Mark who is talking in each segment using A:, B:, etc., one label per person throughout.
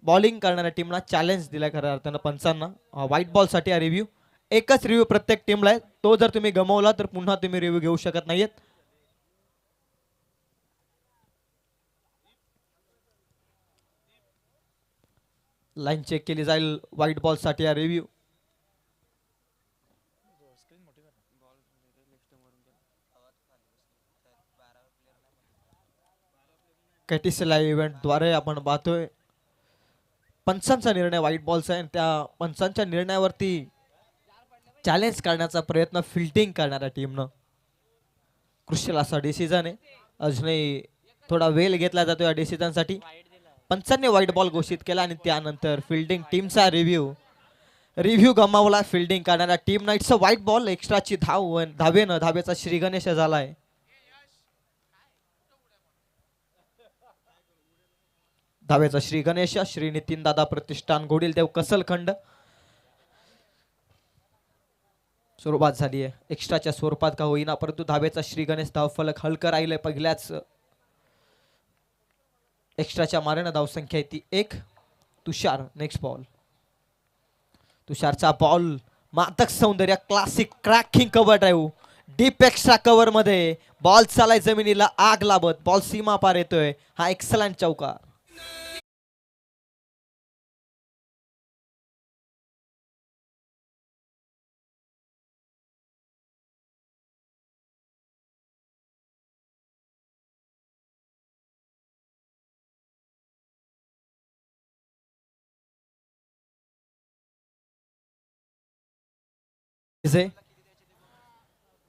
A: Bowling करणाऱ्या टीमला challenge दिलाय खऱ्या अर्थानं पंचांना. व्हाईट बॉल साठी हा रिव्ह्यू. एकच रिव्ह्यू प्रत्येक टीमला आहे. तो जर तुम्ही गमावला तर पुन्हा तुम्ही रिव्ह्यू घेऊ शकत नाहीयेत. लाईन चेक केली जाईल व्हाईट बॉल साठी हा रिव्ह्यू. कॅटिस लाईव्ह इव्हेंट द्वारे आपण पाहतोय पंचांचा निर्णय व्हाईट बॉलचा आहे. त्या पंचांच्या निर्णयावरती चॅलेंज करण्याचा प्रयत्न फिल्डिंग करणाऱ्या टीमनं. क्रुशियल असा डिसिजन आहे. अजूनही थोडा वेळ घेतला जातो या डिसिजनसाठी. पंचांनी व्हाईट बॉल घोषित केला आणि त्यानंतर फिल्डिंग टीमचा रिव्ह्यू गमावला फिल्डिंग करणाऱ्या टीम नाईटचा व्हाईट बॉल. एक्स्ट्राची धावेनं धावेचा श्री गणेश झालाय. धावेचा श्री गणेश श्री नितीन दादा प्रतिष्ठान घोडील देव कसलखंड सुरुवात झाली आहे. एक्स्ट्राच्या स्वरूपात का होईना परंतु धावेचा श्री गणेश धावफलक हलकं राहिलंय. पहिल्याच एक्स्ट्राच्या मारेनं धावसंख्या ती 1. तुषार नेक्स्ट बॉल. तुषारचा बॉल मादक सौंदर्य classic cracking cover drive deep extra cover मध्ये बॉल चालाय जमिनीला आग लावत बॉल सीमा पार येतोय. हा एक्सलंट चौकार.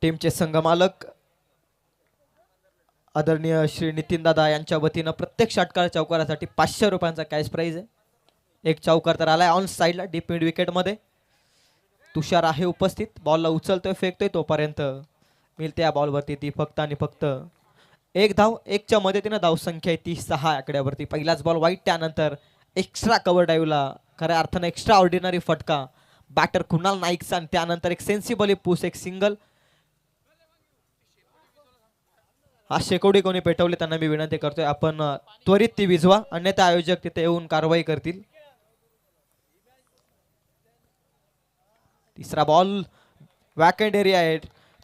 A: टीमचे संघमालक आदरणीय श्री नितीन दादा यांच्या वतीनं प्रत्येक षटकार चौकारासाठी 500 रुपयांचा कॅश प्राइज आहे. एक चौकार तर आलाय ऑन साइडला डीप मिड विकेट मध्ये. तुषार आहे उपस्थित. बॉलला उचलतोय फेकतोय तोपर्यंत मिळते या बॉलवरती ती फक्त आणि फक्त एक धाव. एकच्या मदतीनं धावसंख्या ती 6 आकड्यावरती. पहिलाच बॉल वाईट. त्यानंतर एक्स्ट्रा कव्हर ड्राईव्हला खऱ्या अर्थानं एक्स्ट्रा ऑर्डिनरी फटका बॅटर कुणाल नाईकचा आणि त्यानंतर एक सेन्सिबली पुश एक सिंगल. हा शेकोडी कोणी पेटवले त्यांना मी विनंती करतोय आपण त्वरित ती विझवा अन्यथा आयोजक तिथे येऊन कारवाई करतील. तिसरा बॉल वॅकेंट एरिया आहे.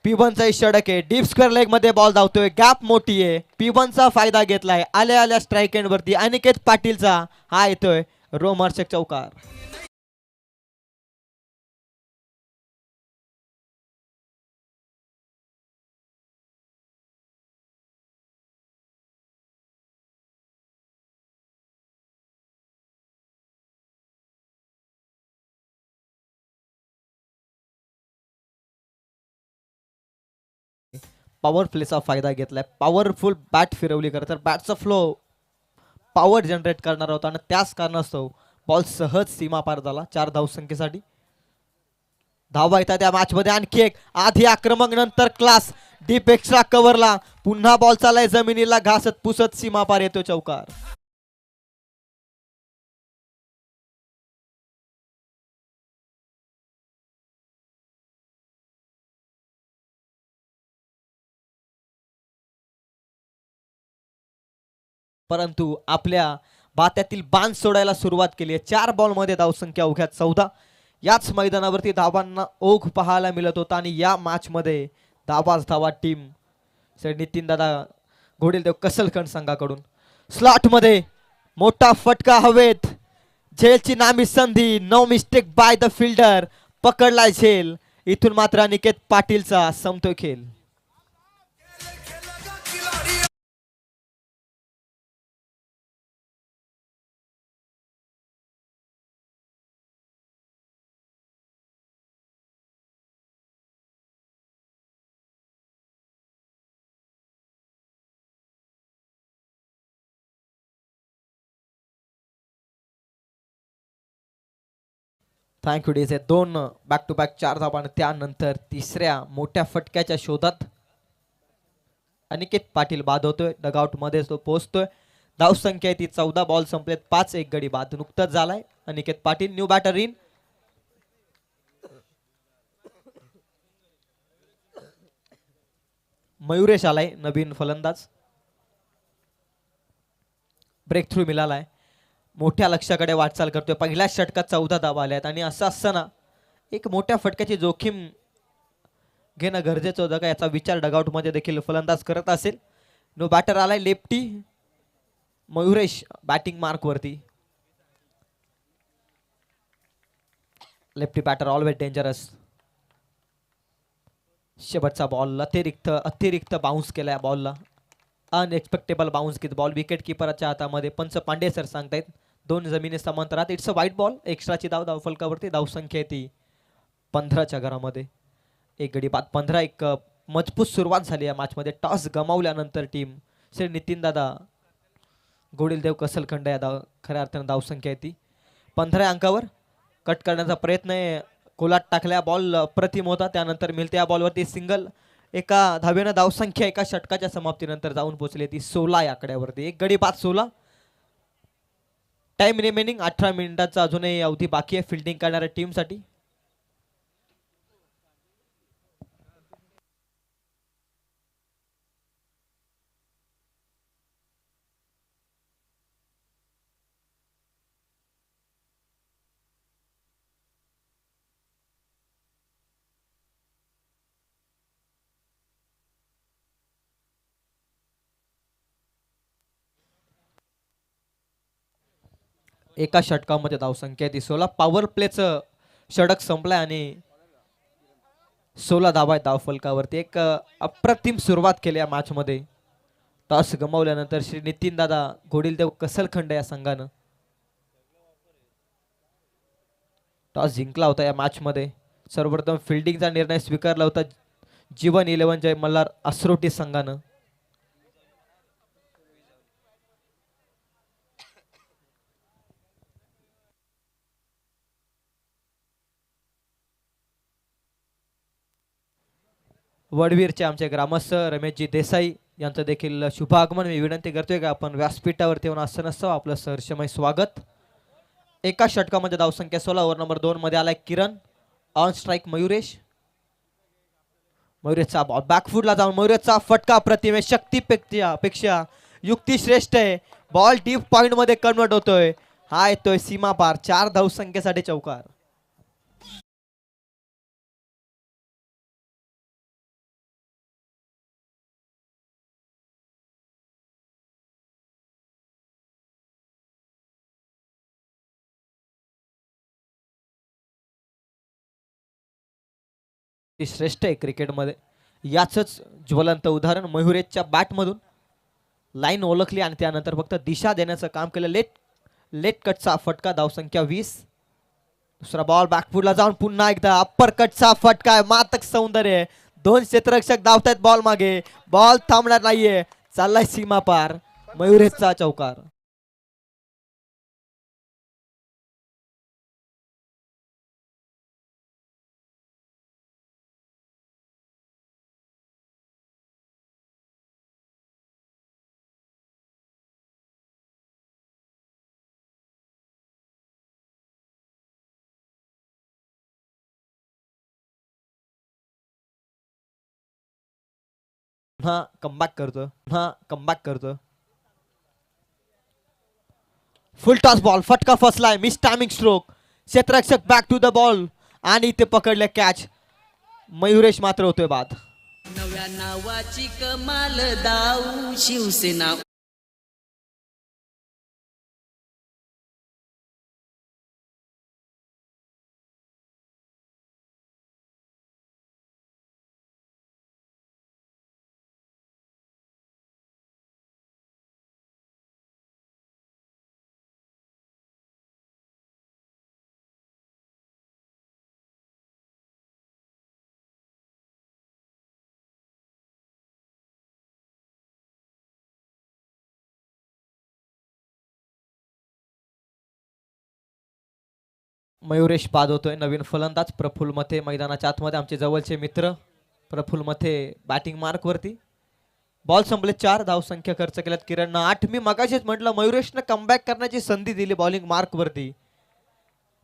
A: P1चा षडक आहे. डीप स्क्वेअर लेग मध्ये बॉल धावतोय. गॅप मोठी आहे. P1चा फायदा घेतलाय. आल्या आल्या स्ट्राईक एंड वरती अनिकेत पाटीलचा हा येतोय रोमहर्षक चौकार. पॉवर प्लेचा फायदा घेतलाय. पॉवरफुल बॅट फिरवली खरं तर बॅटचा फ्लो पॉवर जनरेट करणार होता आणि त्याच कारणास्तव बॉल सहज सीमा पार झाला 4 धावसंख्येसाठी. धावा येतात त्या मॅच मध्ये. आणखी एक आधी आक्रमक नंतर क्लास डीप एक्स्ट्रा कव्हरला पुन्हा बॉल चालाय जमिनीला घासत पुसत सीमा पार येतो चौकार. परंतु आपल्या बात्यातील बाण सोडायला सुरुवात केली आहे. 4 बॉल मध्ये धावसंख्या अवघ्या 14. याच मैदानावरती धावांना ओघ पाहायला मिळत होता आणि या मॅच मध्ये धावा टीम नितीन दादा घोडेलदेव कसलखंड संघाकडून. स्लॉट मध्ये मोठा फटका हवेत. झेलची नामी संधी. No mistake by the fielder. पकडलाय झेल. इथून मात्र अनिकेत पाटीलचा संपतोय खेळ. Thank you DJ. 2 back to back 4 धावा आणि त्यानंतर तिसऱ्या मोठ्या फटक्याच्या शोधात अनिकेत पाटील बाद होतोय. डगआउट मध्ये तो पोहोचतोय. धावसंख्या ती 14. बॉल संपलेत 5. एक गडी बाद नुकताच झालाय. Aniket Patil new batter in. Mayuresh आलाय नवीन फलंदाज. ब्रेक थ्रू मिळालाय. मोठ्या लक्ष्याकडे वाटचाल करतोय. पहिल्याच षटकात 14 धावा आल्यात आणि असं असताना एक मोठ्या फटक्याची जोखीम घेणं गरजेचं होतं का याचा विचार डगआउट मध्ये देखील फलंदाज करत असेल. नो बॅटर आलाय लेफ्टी मयुरेश बॅटिंग मार्क वरती. Lefty batter always dangerous. शेवटचा बॉल अतिरिक्त बाउन्स केलाय बॉलला. अनएक्सपेक्टेबल बाउन्स किती बॉल विकेट किपरच्या हातामध्ये. पंच पांडे सर सांगतायत दोन जमिनी समांतरात. इट्स अ वाईट बॉल. एक्स्ट्राची धाव फलकावरती. धावसंख्या ती 15च्या घरामध्ये. एक गडी बाद 15. एक मजबूत सुरुवात झाली या मॅच मध्ये. टॉस गमावल्यानंतर टीम श्री नितीन दादा गोडीलदेव कसलखंड या खऱ्या अर्थानं धावसंख्या ती 15 अंकावर. कट करण्याचा प्रयत्न आहे. कोलाट टाकल्या बॉल अप्रतिम होता. त्यानंतर मिळते या बॉलवरती सिंगल. एका धावेनं धावसंख्या एका षटकाच्या समाप्तीनंतर जाऊन पोहोचली ती 16 या आकड्यावरती. एक गडी बाद 16. टाइम रिमेनिंग 18 मिनिटाचा अजूनही अवधी बाकी आहे फिल्डिंग करणाऱ्या टीमसाठी. एका षटकामध्ये धावसंख्या ती 16. पॉवर प्लेचं षटक संपलाय आणि 16 धावा आहेत धाव फलकावरती. एक अप्रतिम सुरुवात केली या मॅच मध्ये. टॉस गमावल्यानंतर श्री नितीन दादा गोडीलदेव कसलखंड या संघानं टॉस जिंकला होता या मॅच मध्ये. सर्वप्रथम फिल्डिंगचा निर्णय स्वीकारला होता जीवन 11 जय मल्हार असरोटी संघानं. वडवीरचे आमचे ग्रामस्थ रमेशजी देसाई यांचं देखील शुभ आगमन. मी विनंती करतोय का आपण व्यासपीठावरती येऊन असं नसतं आपलं सहर्षमय स्वागत. एका षटकामध्ये धावसंख्या 16. ओव्हर नंबर 2 मध्ये आलाय किरण. On strike Mayuresh. मयुरेशचा बॉल बॅकफुटला जाऊन मयुरेशचा फटका प्रतिमे शक्तीपेक्षा युक्ती श्रेष्ठ आहे. बॉल डीप पॉइंट मध्ये कन्वर्ट होतोय. हा येतोय सीमा पार. 4 धावसंख्येसाठी चौकार. ती श्रेष्ठ आहे क्रिकेटमध्ये. याचंच ज्वलंत उदाहरण मयुरेशच्या बॅटमधून लाईन ओळखली आणि त्यानंतर फक्त दिशा देण्याचं काम केलं. लेट कटचा फटका. धावसंख्या 20. दुसरा बॉल बॅकफुटला जाऊन पुन्हा एकदा अप्पर कटचा फटका. मातक सौंदर्य. 2 क्षेत्ररक्षक धावतायत बॉल मागे. बॉल थांबणार नाहीये. चाललाय सीमा पार. मयुरेशचा चौकार. कमबॅक करतो. Full toss ball. फटका फसलाय. Miss timing stroke. क्षेत्ररक्षक बॅक टू द बॉल आणि ते पकडले कॅच. मयुरेश मात्र होतोय बाद.
B: नव्या नावाची कमाल दाऊ शिवसेना.
A: मयुरेश बाद होतोय. नवीन फलंदाज प्रफुल्ल मथे मैदानाच्या आतमध्ये. आमचे जवळचे मित्र प्रफुल्ल मथे बॅटिंग मार्क वरती. बॉल संपले. 4 धावसंख्या खर्च केल्यात किरणनं. 8. मी मगाशीच म्हटलं मयुरेशनं कमबॅक करण्याची संधी दिली बॉलिंग मार्क वरती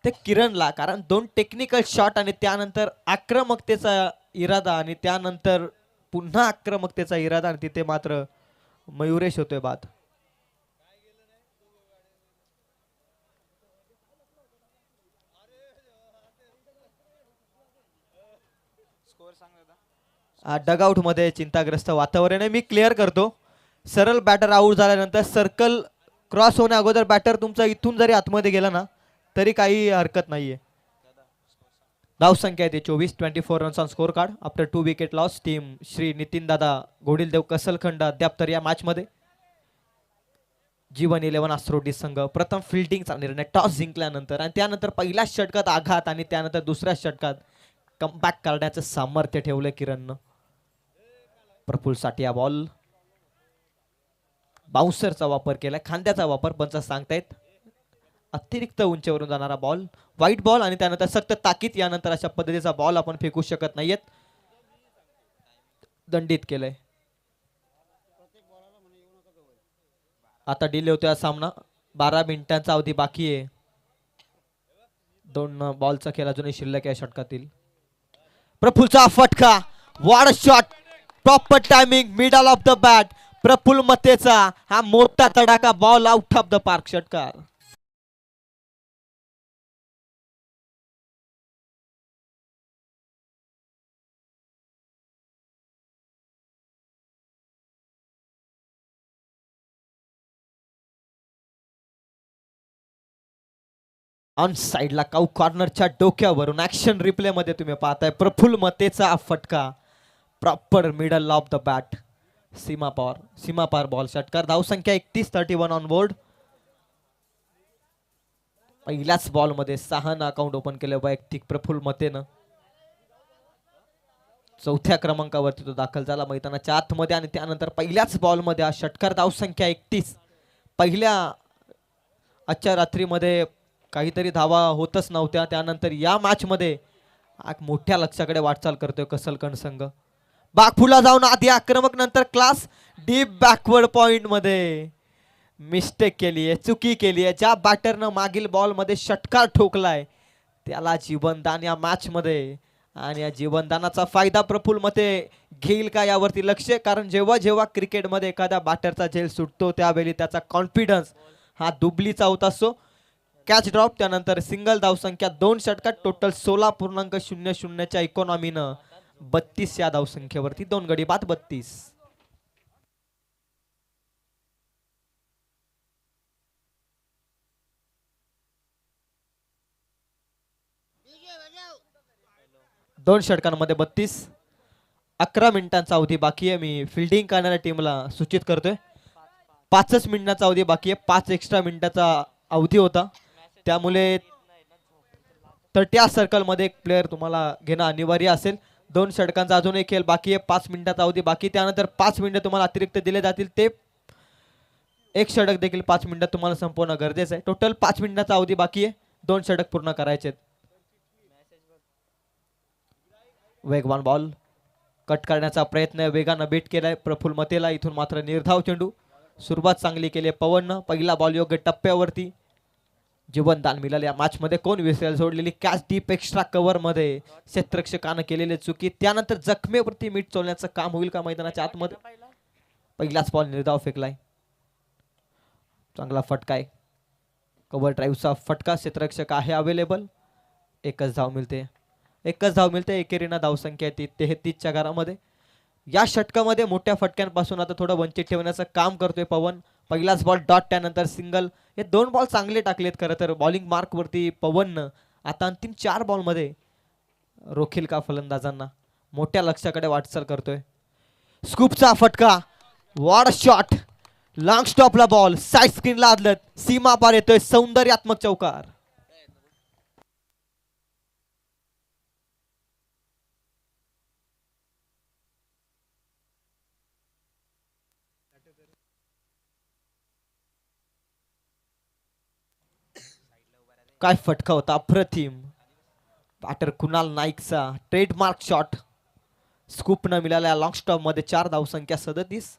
A: ते किरणला. कारण 2 टेक्निकल शॉट आणि त्यानंतर आक्रमकतेचा इरादा आणि त्यानंतर पुन्हा आक्रमकतेचा इरादा आणि तिथे मात्र मयुरेश होतोय बाद. डगआउट मध्ये चिंताग्रस्त वातावरण आहे. मी क्लिअर करतो. सरळ बॅटर आउट झाल्यानंतर सर्कल क्रॉस होण्या अगोदर बॅटर तुमचा इथून जरी आतमध्ये गेला ना तरी काही हरकत नाहीये. धाव संख्या आहे 24. 24 runs on score card after 2 wicket loss. Team Shri Nitin दादा घोडीलदेव कसलखंड अद्याप तर या मॅच मध्ये. जीवन 11 आस्त्रोडी संघ प्रथम फिल्डिंगचा निर्णय टॉस जिंकल्यानंतर आणि त्यानंतर पहिल्याच षटकात आघात आणि त्यानंतर दुसऱ्या षटकात कमबॅक करण्याचं सामर्थ्य ठेवलं किरणनं. प्रफुल साठिया बॉल बाउन्सरचा वापर केलाय, खांद्याचा वापर पंच सांगतायत. अतिरिक्त उंचीवरून जाणारा बॉल व्हाईट बॉल आणि त्यानंतर सक्त ताकीद. यानंतर अशा पद्धतीचा बॉल आपण फेकू शकत नाहीयेत. दंडित केलंय. आता डिले होतोय सामना. 12 मिनिटांचा अवधी बाकी आहे. 2 बॉलचा खेळ अजूनही शिल्लक आहे षटकातील. प्रफुलचा फटका what a shot. Proper timing middle of the bat. Praful मतेचा हा मोठा तडाखा ball out of the park. षटकार ऑन साइडला काऊ कॉर्नरच्या डोक्यावरून ऍक्शन रिप्ले मध्ये तुम्ही पाहताय प्रफुल मतेचा फटका proper middle of the bat. सीमापार बॉल. षटकार. धाव संख्या 31. 31 ऑन बोर्ड. पहिल्याच बॉल मध्ये 6 अकाउंट ओपन केले वैयक्तिक प्रफुल मतेनं. 4थ्या क्रमांकावरती तो दाखल झाला मैदानाच्या आतमध्ये आणि त्यानंतर पहिल्याच बॉल मध्ये हा षटकार. धाव संख्या 31. पहिल्या आजच्या रात्रीमध्ये काहीतरी धावा होतच नव्हत्या. त्यानंतर या मॅच मध्ये मोठ्या लक्ष्याकडे वाटचाल करतोय कसलकंड संघ. बागफुला जाऊन आधी आक्रमक नंतर क्लास डीप बॅकवर्ड पॉइंट मध्ये मिस्टेक केली आहे, चुकी केली आहे. ज्या बॅटरनं मागील बॉल मध्ये षटकार ठोकलाय त्याला जीवनदान या मॅच मध्ये. आणि या जीवनदानाचा फायदा प्रफुल मते घेईल का यावरती लक्ष. कारण जेव्हा जेव्हा क्रिकेटमध्ये एखाद्या बॅटरचा झेल सुटतो त्यावेळी त्याचा कॉन्फिडन्स हा दुबलीचा होत असतो. कॅच ड्रॉप त्यानंतर सिंगल. धाव संख्या 2 षटकात टोटल 16.00 च्या इकॉनॉमीनं 32 या धाव संख्येवरती 2 गडी बाद 32. दोन षटकांमध्ये 32. 11 मिनिटांचा अवधी बाकी आहे. मी फिल्डिंग करणाऱ्या टीमला सूचित करतोय 5च मिनिटांचा अवधी बाकी आहे. 5 एक्स्ट्रा मिनिटाचा अवधी होता त्यामुळे 30 सर्कल मध्ये एक प्लेअर तुम्हाला घेणं अनिवार्य असेल. 2 षटकांचा अजून एक खेळ बाकी आहे. 5 मिनिटाचा अवधी बाकी. त्यानंतर 5 मिनिटं तुम्हाला अतिरिक्त दिले जातील. ते एक षटक देखील 5 मिनिटात तुम्हाला संपवणं गरजेचं आहे. टोटल 5 मिनिटाचा अवधी बाकी आहे. 2 षटक पूर्ण करायचे. वेगवान बॉल कट करण्याचा प्रयत्न वेगानं बीट केलाय प्रफुल मतेला. इथून मात्र निर्धाव चेंडू. सुरुवात चांगली केली पवननं. पहिला बॉल योग्य टप्प्यावरती. जीवनदान मिळालं या मॅच मध्ये. कोण विसरेल. सोडलेली कॅच डीप एक्स्ट्रा कव्हर मध्ये क्षेत्ररक्षकानं केलेली चुकी. त्यानंतर जखमेवरती मीठ चोलण्याचं काम होईल का मैदानाच्या आतमध्ये. पहिलाच बॉल निर्धाव फेकलाय. चांगला फटका आहे. कव्हर ड्राईव्हचा फटका. क्षेत्ररक्षक आहे अवेलेबल. एकच धाव मिळते. एकेरीना धाव संख्या ती 33 च्या घरामध्ये. या षटकामध्ये मोठ्या फटक्यांपासून आता थोडं वंचित ठेवण्याचं काम करतोय पवन. पहिलाच बॉल डॉट त्यानंतर सिंगल. हे 2 बॉल चांगले टाकलेत खरं तर बॉलिंग मार्क वरती पवननं. आता अंतिम 4 बॉल मध्ये रोखील का फलंदाजांना. मोठ्या लक्ष्याकडे वाटचाल करतोय. स्कूपचा फटका. What a shot. लॉंग स्टॉपला बॉल साइड स्क्रीनला आदलत. सीमा पार येतोय. सौंदर्यात्मक चौकार. काय फटका होता अप्रतिम. बॅटर कुणाल नाईकचा ट्रेडमार्क शॉट. स्कूप न मिळाल्या लॉंग स्टॉप मध्ये 4 धाव संख्या 37.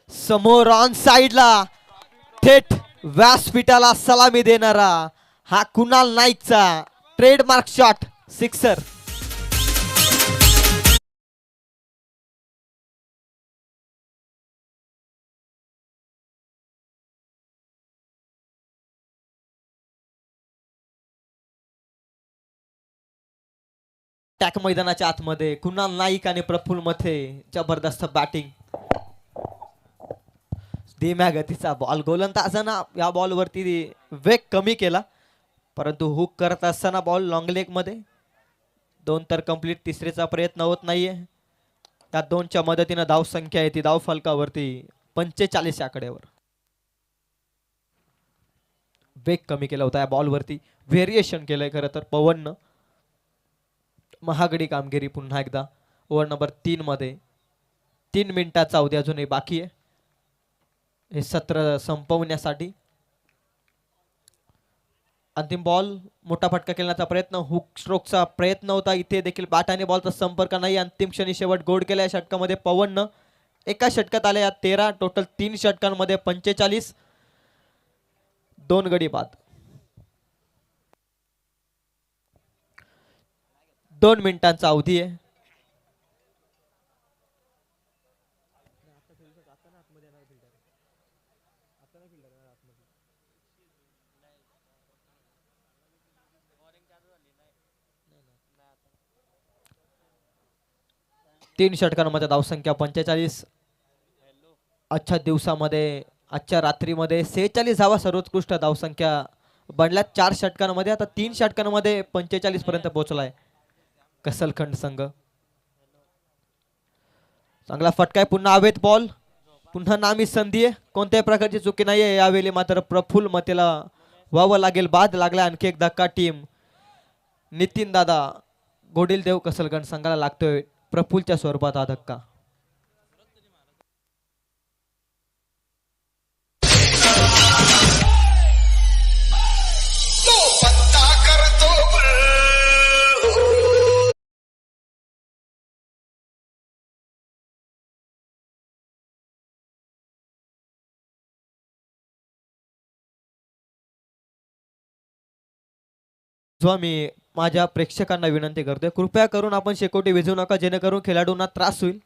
A: समोर ऑन साइडला थेट व्यासपीठाला सलामी देणारा हा कुणाल नाईकचा ट्रेडमार्क शॉट. सिक्सर. टॅक मैदानाच्या आतमध्ये कुणाल नाईक आणि प्रफुल्ल मथे जबरदस्त बॅटिंग. धीम्या गतीचा बॉल, गोलंदाजांना या बॉलवरती वेग कमी केला, परंतु हुक करत असताना बॉल लॉंग लेग मध्ये. 2 तर कंप्लीट, तिसरीचा प्रयत्न होत नाहीये. त्या 2च्या मदतीने धाव संख्या आहे ती धाव फलकावरती 45 आकड्यावर. वेग कमी केला होता या बॉलवरती, व्हेरिएशन केलंय खरं तर पवननं. महागडी कामगिरी पुन्हा एकदा ओव्हर नंबर 3 मध्ये. 3 मिनिटाचा अवधी अजूनही बाकी आहे हे सत्र संपवण्यासाठी. अंतिम बॉल, मोठा फटका खेळण्याचा प्रयत्न, हुक स्ट्रोकचा प्रयत्न होता, इथे देखील बॅटाने बॉलचा संपर्क नाही. अंतिम क्षणी शेवट गोड केला या षटकामध्ये पवननं. एका षटकात आले या 13, टोटल 3 षटकांमध्ये 45, 2 गडी बाद. 2 मिनिटांचा अवधी आहे. तीन षटकांमध्ये धावसंख्या 45. आजच्या दिवसामध्ये, आजच्या रात्रीमध्ये 46 धावा सर्वोत्कृष्ट धावसंख्या बनल्या 4 षटकांमध्ये. आता 3 षटकांमध्ये 45 पर्यंत पोहोचलाय कसलखंड संघ. चांगला फटका आहे, पुन्हा हवेत बॉल, पुन्हा नामी संधी आहे, कोणत्याही प्रकारची चुकी नाहीये. यावेळी मात्र प्रफुल्ल मतेला व्हावं लागेल बाद. लागला आणखी एक धक्का टीम नितीन दादा गोडील देव कसलगंज संघाला लागतोय प्रफुल्लच्या स्वरूपात हा धक्का. जो मी माझ्या प्रेक्षकांना विनंती करतोय, कृपया करून आपण शेकोटी विझू नका, जेणेकरून खेळाडूंना त्रास होईल.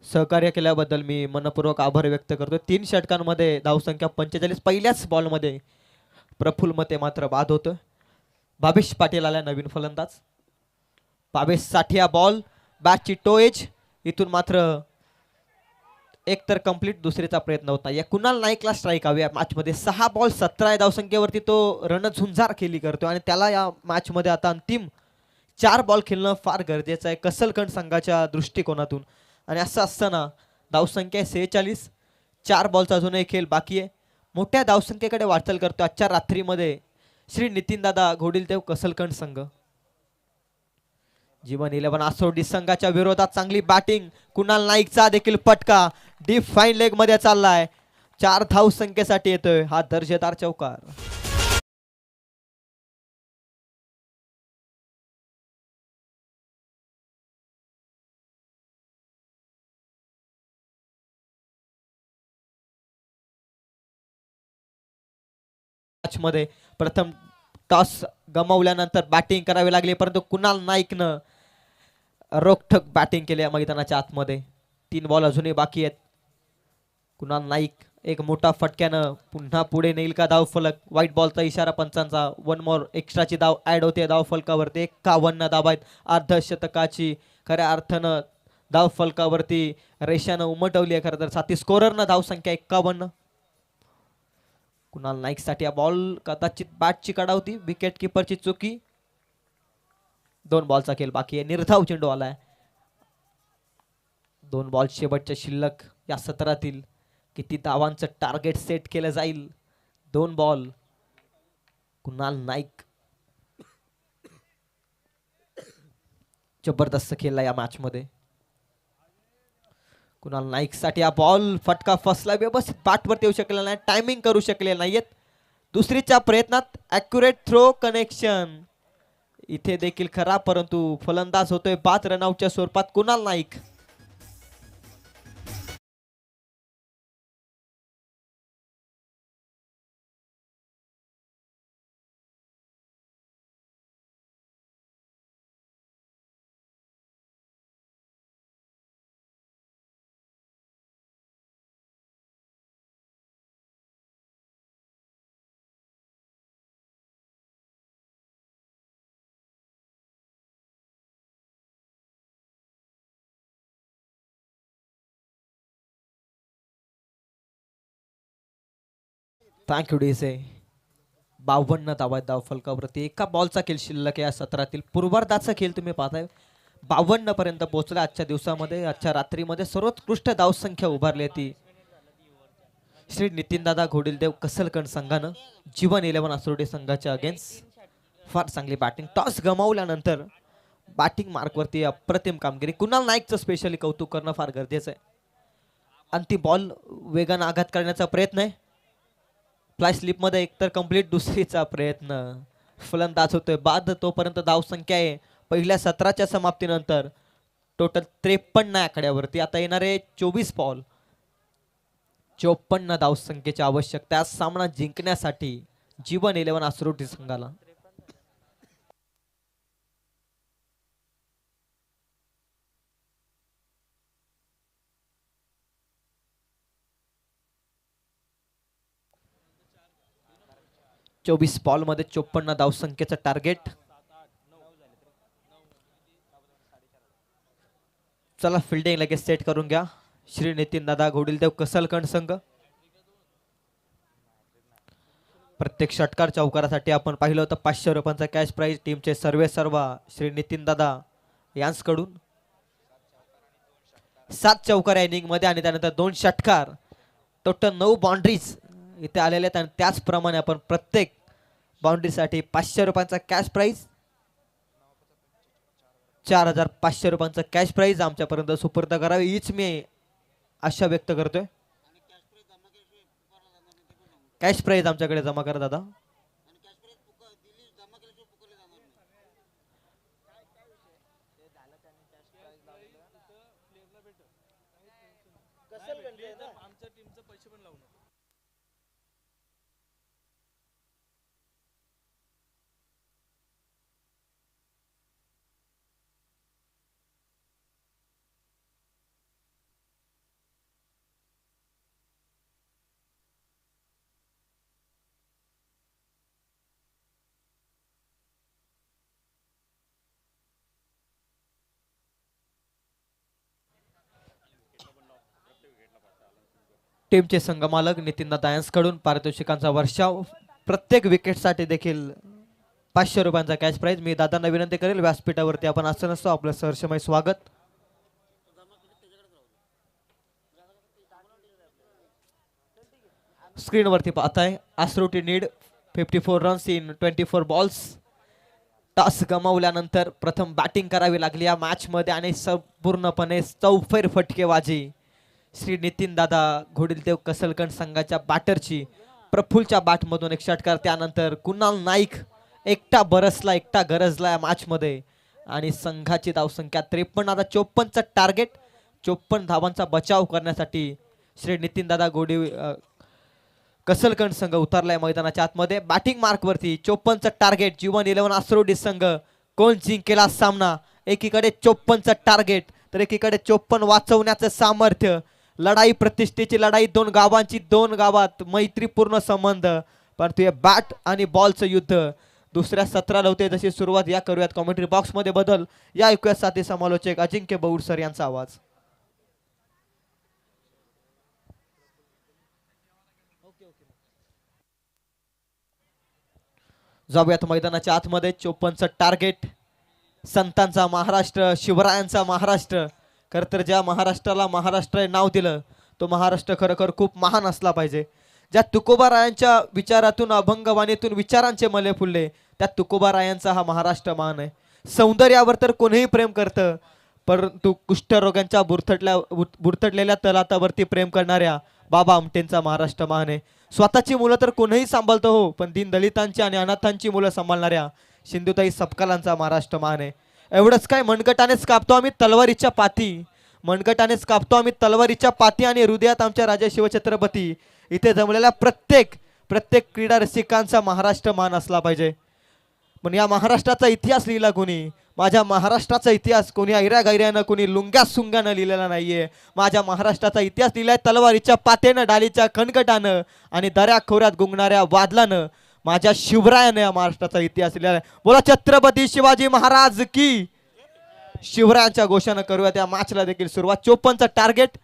A: सहकार्य केल्याबद्दल मी मनपूर्वक आभार व्यक्त करतोय. 3 षटकांमध्ये धावसंख्या 45. पहिल्याच बॉलमध्ये प्रफुल्ल मते मात्र बाद होतोय. भावेश पाटील आला नवीन फलंदाज. भावेश साठी हा बॉल, बॅटची टो एज, इथून मात्र एक तर कंप्लीट, दुसरीचा प्रयत्न होता. या कुणाल नाईकला स्ट्राईक हवी या मॅच मध्ये. 6 बॉल 17 धावसंख्येवरती तो रणझुंजार खेळी करतो आणि त्याला या मॅच मध्ये आता अंतिम 4 बॉल खेळणं फार गरजेचं आहे कसलखंड संघाच्या दृष्टिकोनातून. आणि असं असताना धावसंख्या 46, 4 बॉलचा अजूनही खेळ बाकी आहे. मोठ्या धावसंख्येकडे वाटचाल करतो आजच्या रात्रीमध्ये श्री नितीनदादा घोडीलदेव कसलखंड संघ. जीवन 11 आसोडी संघाच्या विरोधात चांगली बॅटिंग, कुणाल नाईकचा देखील फटका डीप फाईन लेग मध्ये चाललाय. 4 धाव संख्येसाठी येतोय हा दर्जेदार चौकार. मॅच मध्ये प्रथम टॉस गमावल्यानंतर बॅटिंग करावी लागली, परंतु कुणाल नाईकनं रोखठोक बॅटिंग केली मैदानाच्या आतमध्ये. 3 बॉल अजूनही बाकी आहेत. कुणाल नाईक एक मोठा फटक्यानं पुन्हा पुढे नेईल का धाव फलक. व्हाईट बॉलचा इशारा पंचांचा. 1 मोर एक्स्ट्राची धाव ऍड होते धाव फलकावरती. 51 धावा आहेत. अर्धशतकाची खऱ्या अर्थानं धाव फलकावरती रेषानं उमटवली आहे खरं तर. साथी स्कोररनं धाव संख्या 51. कुणाल नाईक साठी हा बॉल कदाचित बॅटची कडावती, विकेट किपरची चुकी. 2 बॉलचा खेळ बाकी आहे. निर्धाव चेंडू आलाय. 2 बॉल शेवटच्या शिल्लक या सत्रातील. किती धावांचं टार्गेट सेट केलं जाईल. 2 बॉल. कुणाल नाईक जबरदस्त खेळला या मॅच मध्ये. कुणाल नाईक साठी हा बॉल, फटका फसला, व्यवस्थित बॅटवरती येऊ शकलेला नाही, टायमिंग करू शकले नाहीयेत. दुसरीच्या प्रयत्नात ॲक्युरेट थ्रो कनेक्शन इथे देखील खरा, परंतु फलंदाज होतोय बाद रनआउटच्या स्वरूपात कुणाल नाईक. थँक्यू डीसे. 52 धावा धाव फलकावरती एका बॉलचा खेळ शिल्लक आहे या सत्रातील. पूर्वार्धाचा खेळ तुम्ही पाहताय 52 पर्यंत पोहोचला. आजच्या दिवसामध्ये आजच्या रात्रीमध्ये सर्वोत्कृष्ट धावसंख्या उभारली ती श्री नितीनदादा घोडिलदेव कसलकण संघानं जीवन 11 आसरोटी संघाच्या अगेन्स्ट. फार चांगली बॅटिंग. टॉस गमावल्यानंतर बॅटिंग मार्कवरती अप्रतिम कामगिरी. कुणाल नाईकचं स्पेशली कौतुक करणं फार गरजेचं आहे. आणि ती बॉल वेगानं आघात करण्याचा प्रयत्न आहे. फ्लाय स्लिपमध्ये एकतर कंप्लीट दुसरीचा प्रयत्न. फलंदाज होतोय बाद. तोपर्यंत धावसंख्या आहे पहिल्या सत्राच्या समाप्तीनंतर टोटल 53 आकड्यावरती. आता येणारे 24 बॉल 54 धावसंख्येची आवश्यकता सामना जिंकण्यासाठी जीवन 11 आसरोटी संघाला. चोवीस बॉल मध्ये 54 धावसंख्येचं टार्गेट. चला फिल्डिंग लगेच सेट करून घ्या श्री नितीन दादा घोडिलदेव कसलकण संघ. प्रत्येक षटकार चौकारासाठी आपण पाहिलं होतं 500 रुपयांचा कॅश प्राइज. टीमचे सर्वेसर्वा श्री नितीन दादा यांच्याकडून 7 चौकार इनिंग मध्ये आणि त्यानंतर 2 षटकार. टोटल 9 बाउंड्रीज इथे आलेले आहेत. आणि त्याचप्रमाणे आपण प्रत्येक बाउंड्रीसाठी 500 रुपयांचा कॅश प्राइज 4500 रुपयांचा कॅश प्राइज आमच्यापर्यंत सुपूर्द करावी हीच मी आशा व्यक्त करतोय. कॅश प्राइज आमच्याकडे जमा करा दादा. टीमचे संघमालक नितीनदादा यांच्याकडून पारितोषिकांचा वर्षाव. प्रत्येक विकेटसाठी देखील 500 रुपयांचा कॅश प्राइज. मी दादांना विनंती करेल व्यासपीठावरती आपण असं नसतो. आपलं सहर्षमय स्वागत. स्क्रीनवरती पाहताय Asroti need 54 runs in 24 balls. Toss गमावल्यानंतर प्रथम बॅटिंग करावी लागली या मॅच मध्ये आणि संपूर्णपणे चौफेर फटकेबाजी श्री नितीन दादा घोडिलदेव कसलकण संघाच्या बॅटरची. प्रफुल्लच्या बॅटमधून एक षटकार. त्यानंतर कुणाल नाईक एकटा बरसला एकटा गरजला या मॅच मध्ये आणि संघाची धावसंख्या 53. आता 54चं टार्गेट. 54 धावांचा बचाव करण्यासाठी श्री नितीन दादा कसलकण संघ उतरलाय मैदानाच्या आतमध्ये. Batting मार्कवरती 54चं target. जीवन 11 आसरोटी संघ कोण जिंकेला सामना. एकीकडे 54चं टार्गेट तर एकीकडे 54 वाचवण्याचं सामर्थ्य. लढाई प्रतिष्ठेची लढाई. 2 गावांची 2 गावात मैत्रीपूर्ण संबंध. परंतु हे बॅट आणि बॉलचं युद्ध दुसऱ्या सत्राला होते. जशी सुरुवात या करूयात. कॉमेंट्री बॉक्स मध्ये बदल या ऐकूयात साथी समालोचक अजिंक्य बौड सर यांचा आवाज. जाऊयात मैदानाच्या आतमध्ये. 54चं टार्गेट. संतांचा महाराष्ट्र शिवरायांचा महाराष्ट्र. खर तर ज्या महाराष्ट्राला महाराष्ट्र नाव दिलं तो महाराष्ट्र खरोखर खूप महान असला पाहिजे. ज्या तुकोबारायांच्या विचारातून अभंगवाणीतून विचारांचे मले फुलले त्या तुकोबारायांचा हा महाराष्ट्र महान आहे. सौंदर्यावर तर कोणीही प्रेम करतं परंतु कुष्ठरोगांच्या बुरथटलेल्या तलातावरती प्रेम करणाऱ्या बाबा आमटेंचा महाराष्ट्र महान आहे. स्वतःची मुलं तर कोणीही सांभाळतो हो पण दीनदलितांची आणि अनाथांची मुलं सांभाळणाऱ्या सिंधुताई सपकालांचा महाराष्ट्र महान आहे. एवढंच काय मनगटानेच कापतो आम्ही तलवारीच्या पाती. मनगटानेच कापतो आम्ही तलवारीच्या पाती आणि हृदयात आमच्या राजा शिवछत्रपती. इथे जमलेल्या प्रत्येक क्रीडा रसिकांचा महाराष्ट्र मान असला पाहिजे. पण या महाराष्ट्राचा इतिहास लिहिला कोणी. माझ्या महाराष्ट्राचा इतिहास कोणी ऐऱ्या गैऱ्यानं कोणी लुंग्या सुंग्यानं लिहिलेला नाहीये. माझ्या महाराष्ट्राचा इतिहास लिहिलाय तलवारीच्या पातेनं डालीच्या खणखटानं आणि दऱ्या खोऱ्यात गुंगणाऱ्या वादलानं. माझ्या शिवरायाने या महाराष्ट्राचा इतिहास लिहिला. बोला छत्रपती शिवाजी महाराज की. शिवरायांच्या घोषणा करूया त्या मॅचला देखील सुरुवात. 54चं टार्गेट.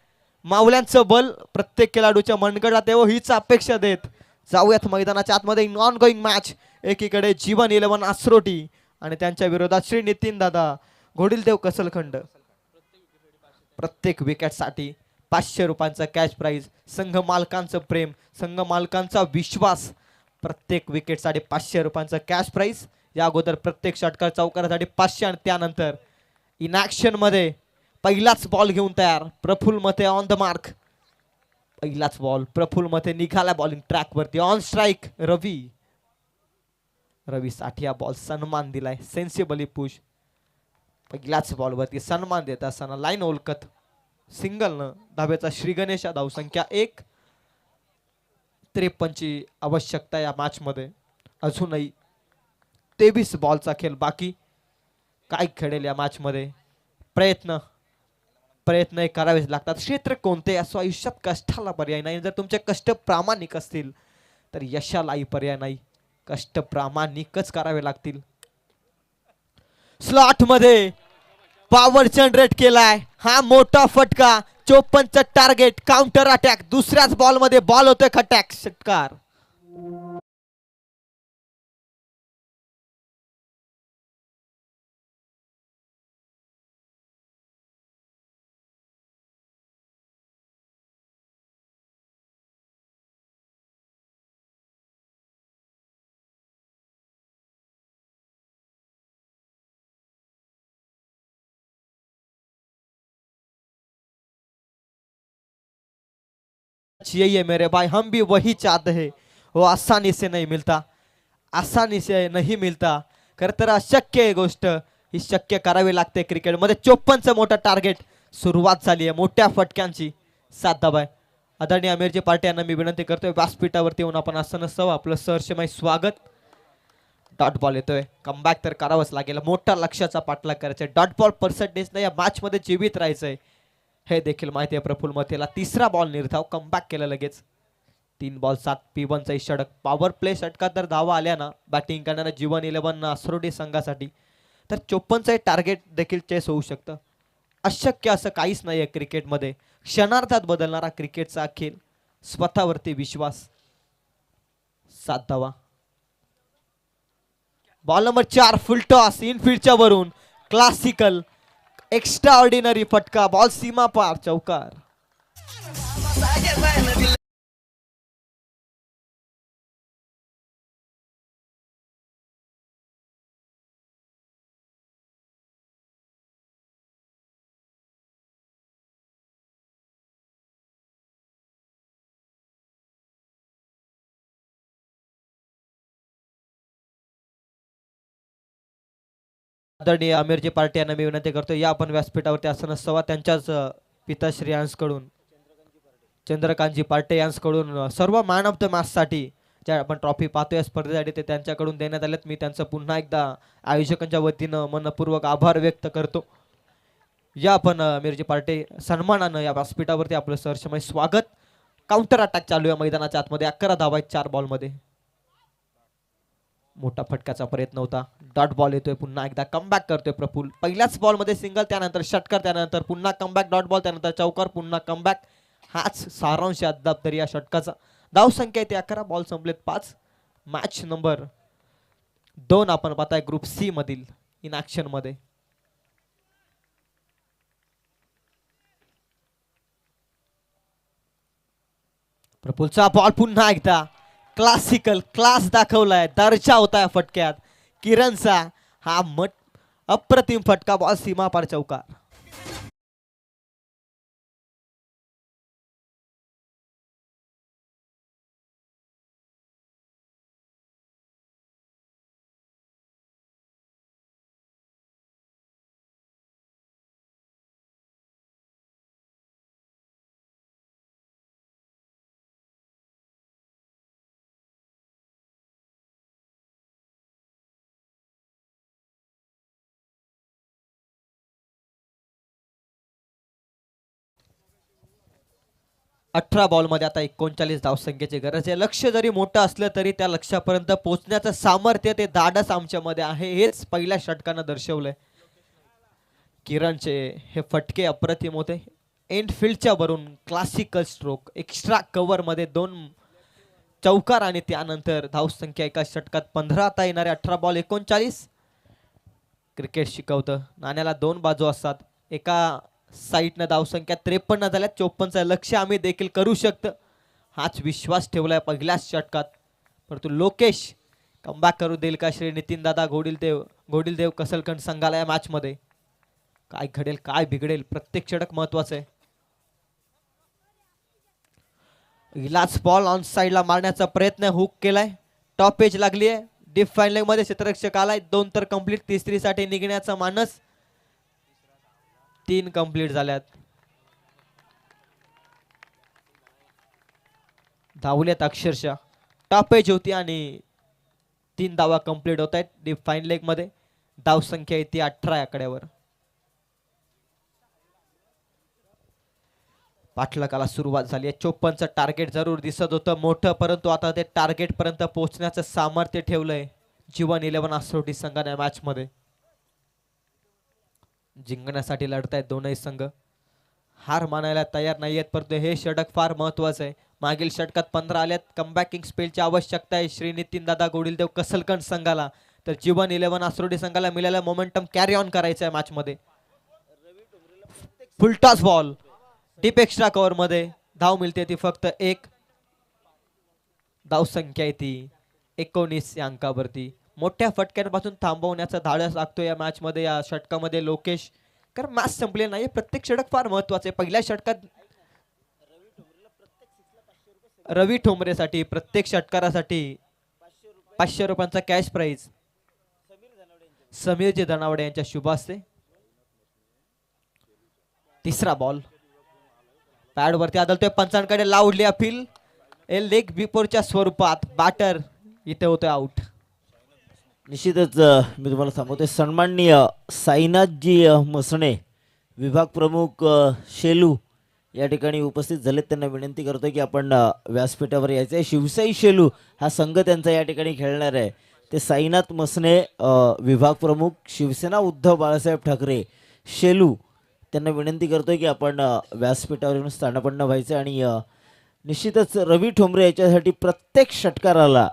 A: मावल्यांचं बल प्रत्येक खेळाडूच्या मनगटात येवो हीच अपेक्षा देत जाऊयात मैदानाच्या आतमध्ये. Non going match. एकीकडे जीवन 11 आसरोटी आणि त्यांच्या विरोधात श्री नितीन दादा घोडीलदेव कसलखंड. प्रत्येक विकेटसाठी 500 रुपयांचा कॅश प्राइज. संघ मालकांचं प्रेम, संघ मालकांचा विश्वास. प्रत्येक विकेटसाठी 500 रुपयांचा कॅश प्राइज. या अगोदर प्रत्येक षटकार चौकारासाठी 500 आणि त्यानंतर इन ऍक्शन मध्ये पहिलाच बॉल घेऊन तयार प्रफुल्ल मते ऑन द मार्क. पहिलाच बॉल प्रफुल्ल मते निघाला बॉलिंग ट्रॅक वरती. ऑन स्ट्राईक रवी साठी हा बॉल सन्मान दिलाय. Sensibly push. पहिल्याच बॉल वरती सन्मान देत असताना लाईन ओळखत सिंगल न धाब्याचा श्री गणेश. धावसंख्या 1. 53 ची आवश्यकता या मॅच मध्ये. अजूनही 23 बॉलचा खेळ बाकी. काय खेळेल या मॅच मध्ये. प्रयत्न करावेच लागतात. क्षेत्र कोणते असो आयुष्यात कष्टाला पर्याय नाही. जर तुमचे कष्ट प्रामाणिक असतील तर यशालाही पर्याय नाही. कष्ट प्रामाणिकच करावे लागतील. स्लॉट मध्ये पॉवर जनरेट केलाय. हा मोठा फटका. 54चं टार्गेट. Counter attack. दुसऱ्याच बॉल मध्ये बॉल होतोय खटॅक. षटकार. चाहिए मेरे भाई, हम भी वही चाहते हैं. वो आसानी से नहीं मिलता. आसानी से नहीं मिलता. खर तर अशक्य आहे गोष्ट. ही शक्य करावी लागते क्रिकेटमध्ये. 54चं मोठं टार्गेट. सुरुवात झाली आहे मोठ्या फटक्यांची. 7 धावा. आदरणीय अमीरजी पार्टी यांना मी विनंती करतोय व्यासपीठावरती येऊन आपण असं नसावं. आपलं सहर्षमय स्वागत. डॉट बॉल येतोय. कमबॅक तर करावंच लागेल. मोठा लक्ष्याचा पाठलाग करायचा. डॉट बॉल पर्सेंटेज नाही या मॅच मध्ये जीवित राहायचंय हे देखील माहिती आहे प्रफुल्ल मतेला. तिसरा बॉल निर्धाव. कमबॅक केलं लगेच. 3 बॉल 7. P1चा षटक. पॉवर प्ले षटकात जर धावा आल्या ना बॅटिंग करणारा जीवन 11 आसरोटी संघासाठी तर 54चं टार्गेट देखील चेस होऊ शकतं. अशक्य असं काहीच नाहीये क्रिकेटमध्ये. क्षणार्धात बदलणारा क्रिकेटचा खेळ. स्वतःवरती विश्वास. 7 धावा. बॉल नंबर 4 फुल टॉस इनफील्डच्या वरून. क्लासिकल एक्स्ट्रा ऑर्डिनरी फटका. बॉल सीमा पार. चौकार. आदरणीय अमीरजी पार्टी यांना मी विनंती करतो या आपण व्यासपीठावरती असं नसावा. त्यांच्याच पिताश्री यांकडून चंद्रकांतजी पार्टे यांकडून सर्व मॅन ऑफ द मॅच साठी ज्या आपण ट्रॉफी पाहतोय स्पर्धेसाठी ते त्यांच्याकडून देण्यात आलेत. मी त्यांचं पुन्हा एकदा आयोजकांच्या वतीनं मनपूर्वक आभार व्यक्त करतो. या आपण अमीरजी पार्टे सन्मानानं या व्यासपीठावरती आपलं सहर्षमय स्वागत. काउंटर अटॅक चालू आहे मैदानाच्या आतमध्ये. 11 धावा 4 बॉल मध्ये. मोठा फटकाचा प्रयत्न होता. डॉट बॉल येतोय पुन्हा एकदा. कमबॅक करतोय प्रफुल्ल. पहिल्याच बॉल मध्ये सिंगल. त्यानंतर षटकार. त्यानंतर पुन्हा कमबॅक. Dot ball. त्यानंतर चौकार. पुन्हा कमबॅक. हाच सारांश अद्याप तरी या षटकाचा. धाव संख्या येते 11. बॉल संपलेत 5. मॅच नंबर 2 आपण पाहताय ग्रुप सी मधील इन ऍक्शन मध्ये. प्रफुल्लचा बॉल पुन्हा एकदा. क्लासिकल क्लास दाखवलाय. दर्जा होता या फटक्यात. किरणचा हा अप्रतिम फटका. बॉल सीमा पार. चौकार. अठरा बॉल मध्ये आता 39 धावसंख्येची गरज आहे. लक्ष्य जरी मोठं असलं तरी त्या लक्ष्यापर्यंत पोहोचण्याचं सामर्थ्य ते धाडस आमच्यामध्ये आहे. हेच पहिल्या षटकानं दर्शवलंय. किरणचे हे फटके अप्रतिम होते. एंड फील्डच्या वरून क्लासिकल स्ट्रोक. एक्स्ट्रा कव्हर मध्ये 2 चौकार आणि त्यानंतर धावसंख्या एका षटकात 15. आता येणारे 18 बॉल 39. क्रिकेट शिकवतं नाण्याला दोन बाजू असतात. एका साईडनं धावसंख्या 53 झाल्या, 54चं लक्ष्य आम्ही देखील करू शकतं हाच विश्वास ठेवलाय पहिल्याच षटकात. परंतु लोकेश कमबॅक करू देईल का श्री नितीन दादा घोडिलदेव कसलकंड संघाला या मॅच मध्ये? काय घडेल काय बिघडेल, प्रत्येक षटक महत्वाचं आहे. इलाच बॉल ऑन साइडला मारण्याचा प्रयत्न, हुक केलाय, टॉप एज लागली आहे, डीप फाईन लेग मध्ये क्षेत्ररक्षक आलाय, 2 तर कंप्लीट, तिसरीसाठी निघण्याचा मानस, 3 कंप्लीट झाल्यात. धावल्यात अक्षरशः, टॉप एज होती आणि 3 धावा कंप्लीट होत आहेत डीप फाईन लेग मध्ये. धाव संख्या येते 18 आकड्यावर. पाठलागाला सुरुवात झाली आहे. 54चं टार्गेट जरूर दिसत होतं मोठं, परंतु आता ते टार्गेट पर्यंत पोहोचण्याचं सामर्थ्य ठेवलंय जीवन 11 आसोटी संघाने मॅच मध्ये. जिंकण्यासाठी लढतायत दोनही संघ, हार मानायला तयार नाहीयेत, परंतु हे षटक फार महत्वाचं आहे. मागील षटकात 15 आल्यात, कमबॅकिंग स्पेलची आवश्यकता आहे श्री नितीन दादा घोडिलदेव कसलकंड संघाला. तर जीवन 11 आसरोटी संघाला मिळालेला मोमेंटम कॅरी ऑन करायचं आहे मॅच मध्ये. Full toss ball deep extra cover मध्ये, धाव मिळते ती फक्त 1. धाव संख्या येते 19 या अंकावरती. मोठ्या फटक्यांपासून थांबवण्याचा धाडस लागतो या मॅच मध्ये, या षटकामध्ये लोकेश. कारण मॅच संपले नाही, प्रत्येक षटक फार महत्वाचे. पहिल्या षटकात रवी ठोंबरेसाठी प्रत्येक षटकारासाठी 500 रुपयांचा कॅश प्राइज समीरजी धनावडे यांच्या शुभ हस्ते. तिसरा बॉल पॅड वरती आदळतोय, पंचांकडे लावली अपील, लेग बिफोरच्या स्वरूपात बॅटर इथे होतोय आउट.
C: निश्चितच मी तुम्हाला सांगतोय सन्माननीय साईनाथजी मसणे विभाग प्रमुख शेलू या ठिकाणी उपस्थित झालेत. त्यांना विनंती करतोय की आपण व्यासपीठावर यायचं आहे. शिवसाई शेलू हा संघ त्यांचा या ठिकाणी खेळणार आहे. ते साईनाथ मसणे विभाग प्रमुख शिवसेना उद्धव बाळासाहेब ठाकरे शेलू, त्यांना विनंती करतोय की आपण व्यासपीठावर येऊन स्थानापन्न व्हायचं. आणि निश्चितच रवी ठोंबरे याच्यासाठी प्रत्येक षटकाराला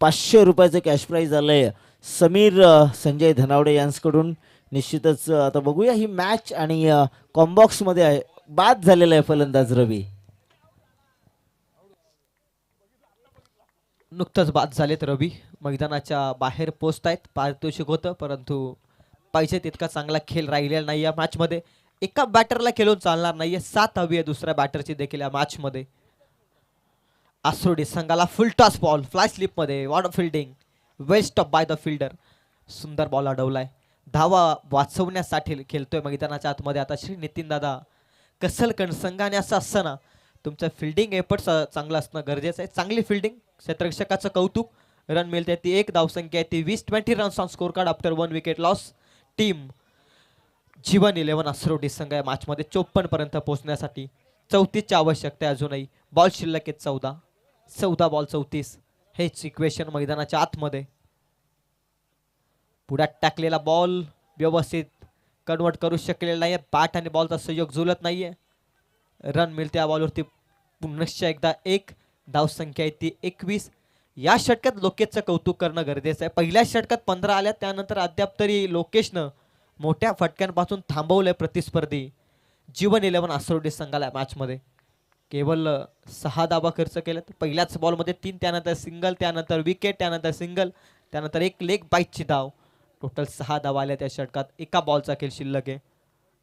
C: 500 रुपयाचं कॅश प्राईज आलंय समीर संजय धनावडे यांच्याकडून. निश्चितच आता बघूया ही मॅच, आणि कॉम्बॉक्स मध्ये आहे, बाद झालेला आहे फलंदाज रवी.
A: नुकतंच बाद झालेत रवी, मैदानाच्या बाहेर पोचतायत. पारितोषिक होतं, परंतु पाहिजे तितका चांगला खेळ राहिलेला नाही या मॅच मध्ये. एका बॅटरला खेळून चालणार नाहीये, 7 हवी आहे दुसऱ्या बॅटरची देखील या मॅच मध्ये. आसरोडी संघाला full toss ball fly slip मध्ये, वॉर्ड fielding, well stop by the fielder, सुंदर बॉल अडवलाय. धावा वाचवण्यासाठी खेळतोय मैदानाच्या आतमध्ये आता श्री नितीन दादा कसलकंड संघाने. असं असताना तुमचं फिल्डिंग एफर्ट्स चांगलं असणं गरजेचं आहे. चांगली फिल्डिंग, क्षेत्ररक्षकाचं कौतुक. रन मिळते ती 1, धावसंख्या ती 20 runs on score card after 1 wicket loss. Team Jeevan 11 Asroti संघ या मॅच मध्ये 54 पर्यंत पोहोचण्यासाठी 34ची आवश्यकता आहे अजूनही. बॉल शिल्लक आहेत 14 बॉल 34. हेच इक्वेशन मैदानाच्या आतमध्ये. पुढ्यात टाकलेला बॉल व्यवस्थित कन्वर्ट करू शकलेला नाहीये, बॅट आणि बॉलचा संयोग जुळत नाहीये. रन मिळते या बॉलवरती पुनश्च एकदा 1, धावसंख्या आहे ती 21. या षटकात लोकेशचं कौतुक करणं गरजेचं आहे. पहिल्या षटकात 15 आल्या, त्यानंतर अद्याप तरी लोकेशनं मोठ्या फटक्यांपासून थांबवलंय प्रतिस्पर्धी जीवन 11 आसरोटी संघाला मॅच मध्ये. केवळ 6 धावा खर्च केल्यात पहिल्याच बॉलमध्ये, 3, त्यानंतर सिंगल, त्यानंतर विकेट, त्यानंतर सिंगल, त्यानंतर एक लेग बाईटची धाव. टोटल 6 धावा आल्या त्या षटकात. एका बॉलचा खेळ शिल्लक आहे,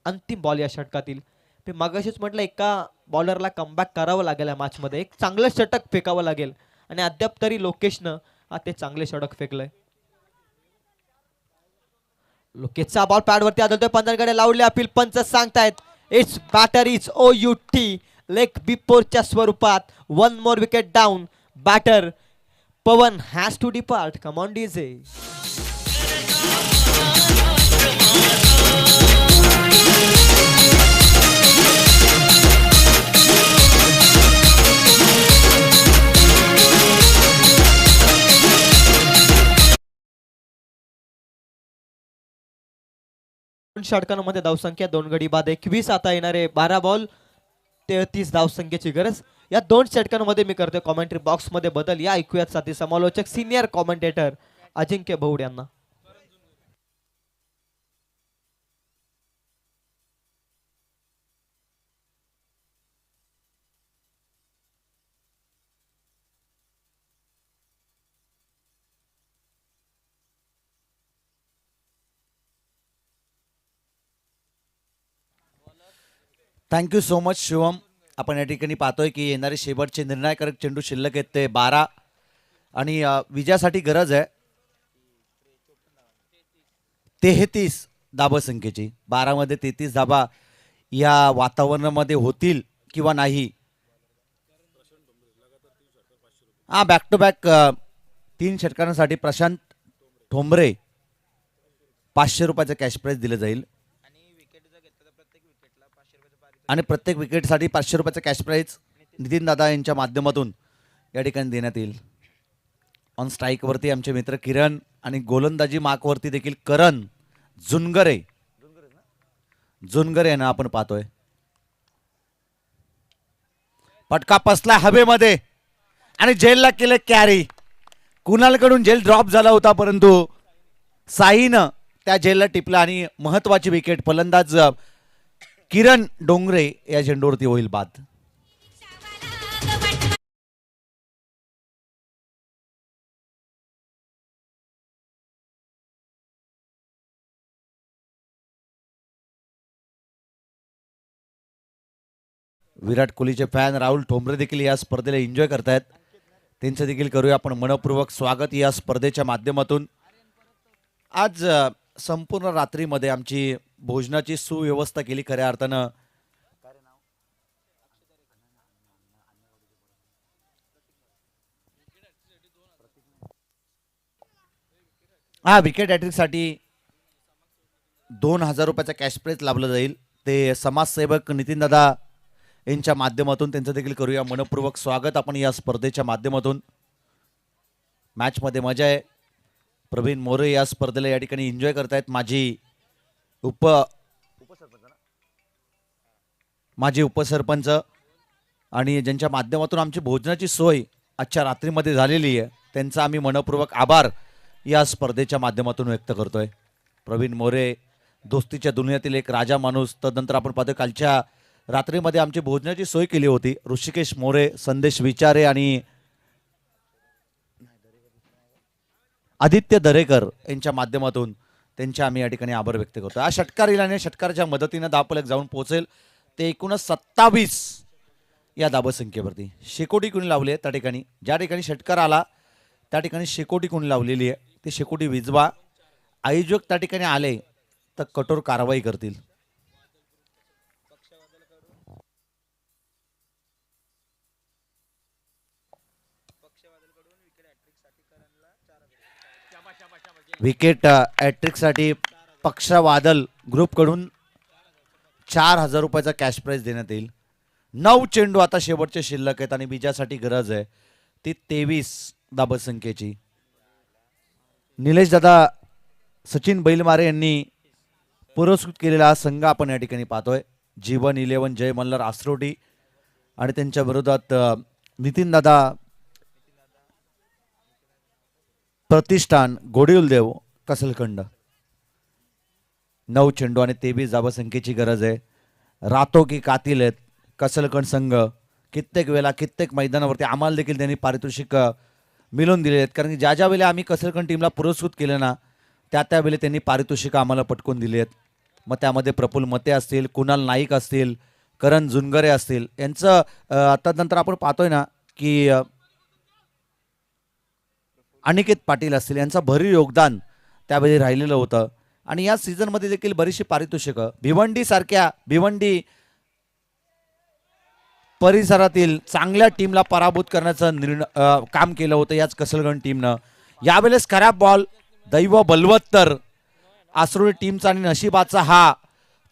A: अंतिम बॉल या षटकातील. मी मागाशीच म्हटलं एका बॉलरला कमबॅक करावं लागेल या मॅच मध्ये, एक चांगलं षटक फेकावं लागेल, आणि अद्याप तरी लोकेशनं ते चांगले षटक फेकलंय. लोकेशचा बॉल पॅडवरती आदळतोय, पंचांकडे लावले अपील, पंच सांगतायत it's batter is OUT, leg बिफोरच्या स्वरूपात. 1 more wicket down. Batter Pawan has to depart. Come on DJ. षटकांमध्ये धावसंख्या 2 गडी बाद 21. आता येणारे 12 बॉल 33 धावसंख्येची गरज. या 2 षटकांमध्ये मी करतोय कॉमेंट्री बॉक्स मध्ये बदल. या ऐकूयात साथी समालोचक सिनियर कॉमेंटेटर अजिंक्य भौड यांना.
D: Thank you so much Shivam. आपण या ठिकाणी पाहतोय की येणारे शेवटचे निर्णायकारक चेंडू शिल्लक आहेत ते 12 आणि विजयासाठी गरज आहे 33 धाबसंख्येची. 12 मध्ये 33 धाबा या वातावरणामध्ये होतील किंवा नाही. हा बॅक टू बॅक 3 षटकांसाठी प्रशांत ठोंबरे 500 रुपयाचं कॅश प्राईज दिलं जाईल आणि प्रत्येक विकेटसाठी 500 रुपयाचं कॅश प्राईज नितीन दादा यांच्या माध्यमातून या ठिकाणी देण्यात येईल. ऑन स्ट्राईकवरती आमचे मित्र किरण आणि गोलंदाजी मार्कवरती देखील करण जुनगरे यांना आपण पाहतोय. पटका पसला हवेमध्ये आणि जेलला केलं कॅरी. कुणालकडून जेल ड्रॉप झाला होता परंतु साईनं त्या जेलला टिपला आणि महत्वाची विकेट फलंदाज किरण डोंगरे या झेंडूवरती होईल बाद. विराट कोहलीचे फॅन राहुल ठोंबरे देखील या स्पर्धेला एन्जॉय करतायत. त्यांचं देखील करूया आपण मनपूर्वक स्वागत या स्पर्धेच्या माध्यमातून. आज संपूर्ण रात्रीमध्ये आमची भोजनाची सुव्यवस्था केली खऱ्या अर्थानं. हा विकेट हॅट्रिकसाठी 2000 रुपयाचा कॅश प्राईज लाभलं जाईल. ते समाजसेवक नितीन दादा यांच्या माध्यमातून त्यांचं देखील करूया मनपूर्वक स्वागत आपण या स्पर्धेच्या माध्यमातून. मॅचमध्ये मजा आहे. प्रवीण मोरे या स्पर्धेला या ठिकाणी एन्जॉय करतायत. माजी उपसरपंच आणि ज्यांच्या माध्यमातून आमची भोजनाची सोय आजच्या रात्रीमध्ये झालेली आहे त्यांचा आम्ही मनपूर्वक आभार या स्पर्धेच्या माध्यमातून व्यक्त करतोय. प्रवीण मोरे दोस्तीच्या दुनियातील एक राजा माणूस. तदनंतर आपण पाहतोय कालच्या रात्रीमध्ये आमची भोजनाची सोय केली होती. ऋषिकेश मोरे, संदेश विचारे आणि आदित्य दरेकर यांच्या माध्यमातून त्यांचे आम्ही या ठिकाणी आभार व्यक्त करतो. हा षटकार येईल आणि षटकाराच्या मदतीने धावफलक जाऊन पोहोचेल ते एकूणच 27 या धाबसंख्येवरती. शेकोटी कोणी लावली आहे त्या ठिकाणी, ज्या ठिकाणी षटकार आला त्या ठिकाणी शेकोटी कोणी लावलेली आहे ती शेकोटी विजवा. आयोजक त्या ठिकाणी आले तर कठोर कारवाई करतील. विकेट हॅट्रिकसाठी पक्षवादल ग्रुपकडून 4000 रुपयाचा कॅश प्राईज देण्यात येईल. 9 चेंडू आता शेवटचे शिल्लक आहेत आणि विजयासाठी गरज आहे ती 23 धाबसंख्येची. निलेश दादा सचिन बैलमारे यांनी पुरस्कृत केलेला हा संघ आपण या ठिकाणी पाहतोय. जीवन 11 जय मल्हार आसरोटी आणि त्यांच्या विरोधात नितीन दादा प्रतिष्ठान गोडिउलदेव कसलखंड. 9 चेंडू आणि 23 धाबसंख्येची गरज आहे. रातो की कातील आहेत कसलखंड संघ. कित्येक वेळा कित्येक मैदानावरती आम्हाला देखील त्यांनी पारितोषिक मिळवून दिले आहेत. कारण की ज्या ज्या वेळेला आम्ही कसलखंड टीमला पुरस्कृत केलं ना त्या त्यावेळेला त्यांनी पारितोषिक आम्हाला पटकून दिली आहेत. मग त्यामध्ये प्रफुल्ल मते असतील, कुणाल नाईक असतील, करण जुनगरे असतील यांचं आता नंतर आपण पाहतोय ना की अनिकेत पाटील असतील यांचं भरीव योगदान त्यावेळी राहिलेलं होतं. आणि या सीझनमध्ये देखील बरीचशी पारितोषिकं भिवंडी परिसरातील चांगल्या टीमला पराभूत करण्याचं काम केलं होतं याच कसलगण टीमनं. यावेळेस खराब बॉल दैव बलवत्तर आसरोळी टीमचा आणि नशिबाचा हा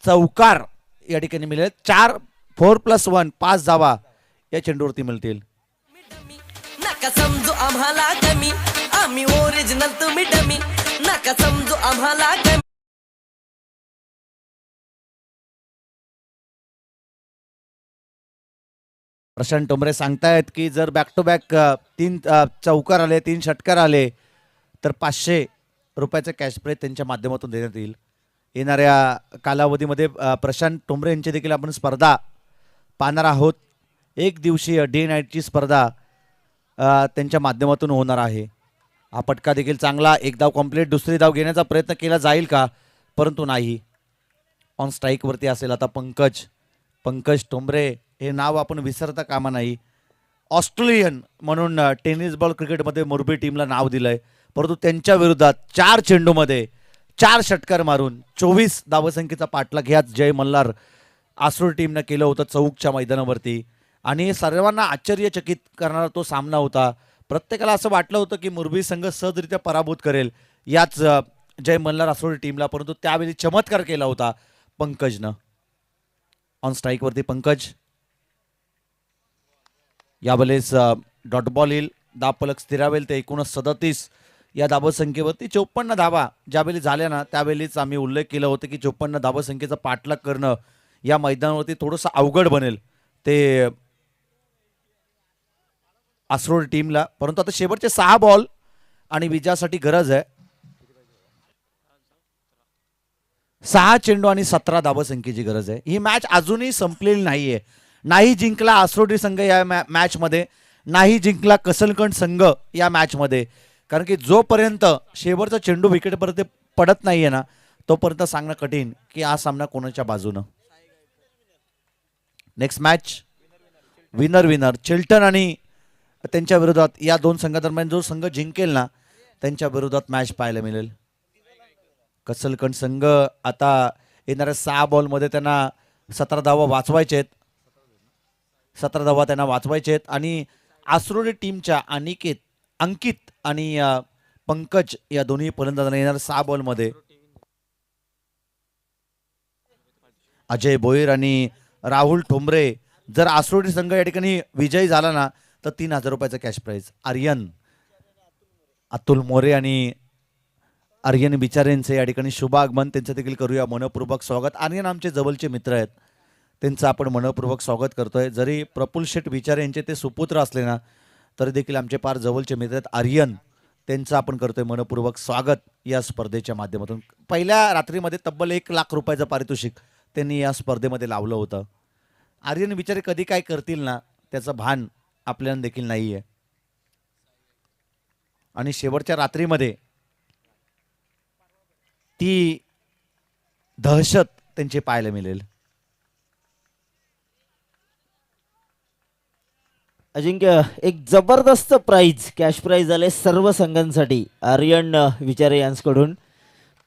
D: चौकार या ठिकाणी मिळेल. 4+1 5 धावा या चेंडूवरती मिळतील.
B: नका समजू आम्हाला कमी, आम्ही ओरिजिनल तुम्ही डमी. नका समजू आम्हाला कमी.
D: प्रशांत टोमरे सांगतायत की जर बॅक टू बॅक 3 चौकार आले 3 षटकार आले तर 500 रुपयाचं कॅश प्राइज त्यांच्या माध्यमातून देण्यात येईल. येणाऱ्या कालावधीमध्ये प्रशांत टोमरे यांची देखील आपण स्पर्धा पाहणार आहोत. एक दिवसीय डे नाईटची स्पर्धा त्यांच्या माध्यमातून होणार आहे. हा पटका देखील चांगला. एक धाव कंप्लीट. दुसरी धाव घेण्याचा प्रयत्न केला जाईल का, परंतु नाही. ऑन स्ट्राईकवरती असेल आता पंकज टोमरे हे नाव आपण विसरता कामा नाही. ऑस्ट्रेलियन म्हणून टेनिस बॉल क्रिकेटमध्ये मोरबी टीमला नाव दिलंय, परंतु त्यांच्या विरोधात 4 चेंडूमध्ये 4 षटकार मारून 24 धावसंख्येचा पाठलाग ह्याच जय मल्हार आसरूड टीमनं केलं होतं चौकच्या मैदानावरती. आणि सर्वांना आश्चर्यचकित करणारा तो सामना होता. प्रत्येकाला असं वाटलं होतं की मोरबी संघ सहजरित्या पराभूत करेल याच जय मल्हार आसरूड टीमला, परंतु त्यावेळी चमत्कार केला होता पंकजनं. ऑन स्ट्राईकवरती पंकज. यावेळेस डॉट बॉल येईल. धावफलक स्थिरावेल ते 39 या धावसंख्येवरती 54 धावा ज्यावेळी झाल्या ना त्यावेळीच आम्ही उल्लेख केला होता की 54 धावसंख्येचा पाठलाग करणं या मैदानावरती थोडंसं अवघड बनेल ते आसरोड टीमला. परंतु आता शेवटचे 6 बॉल आणि विजयासाठी गरज आहे. 6 चेंडू आणि 17 धावसंख्येची गरज आहे. ही मॅच अजूनही संपलेली नाहीये. नाही जिंकला आसरोडी संघ या मॅचमध्ये, नाही जिंकला कसलकंड संघ या मॅचमध्ये. कारण की जोपर्यंत शेवटचा चेंडू विकेटपर्यंत पडत नाहीये ना तोपर्यंत सांगणं कठीण की हा सामना कोणाच्या बाजूनं. नेक्स्ट मॅच विनर चिल्टन आणि त्यांच्या विरोधात. या दोन संघादरम्यान जो संघ जिंकेल ना त्यांच्या विरोधात मॅच पाहायला मिळेल. कसलकंड संघ आता येणाऱ्या 6 बॉलमध्ये त्यांना 17 धावा वाचवायचे आहेत. 17 धावा त्यांना वाचवायचे आहेत. आणि आसरोडी टीमच्या अंकित आणि पंकज या दोन्ही फलंदाजांना येणाऱ्या 6 बॉलमध्ये अजय भोईर आणि राहुल ठोंबरे. जर आसरोडी संघ या ठिकाणी विजयी झाला ना तर 3000 रुपयाचा कॅश प्राइज. आर्यन अतुल मोरे आणि आर्यन बिचारेंचे या ठिकाणी शुभ आगमन. त्यांचं देखील करूया मनपूर्वक स्वागत. आर्यन आमचे जवळचे मित्र आहेत, त्यांचं आपण मनपूर्वक स्वागत करतोय. जरी प्रफुल्ल शेठ बिचारे यांचे ते सुपुत्र असले ना तरी देखील आमचे फार जवळचे मित्र आहेत आर्यन. त्यांचं आपण करतोय मनपूर्वक स्वागत या स्पर्धेच्या माध्यमातून. पहिल्या रात्रीमध्ये तब्बल 1 लाख रुपयाचं पारितोषिक त्यांनी या स्पर्धेमध्ये लावलं होतं. आर्यन बिचारे कधी काय करतील ना त्याचं भान आपल्याला देखील नाही आहे. आणि शेवटच्या रात्रीमध्ये ती दहशत त्यांची पाहायला मिळेल.
C: अजिंक्य एक जबरदस्त प्राइज कॅश प्राइज आले सर्व संघांसाठी आर्यन विचारे यांच्याकडून.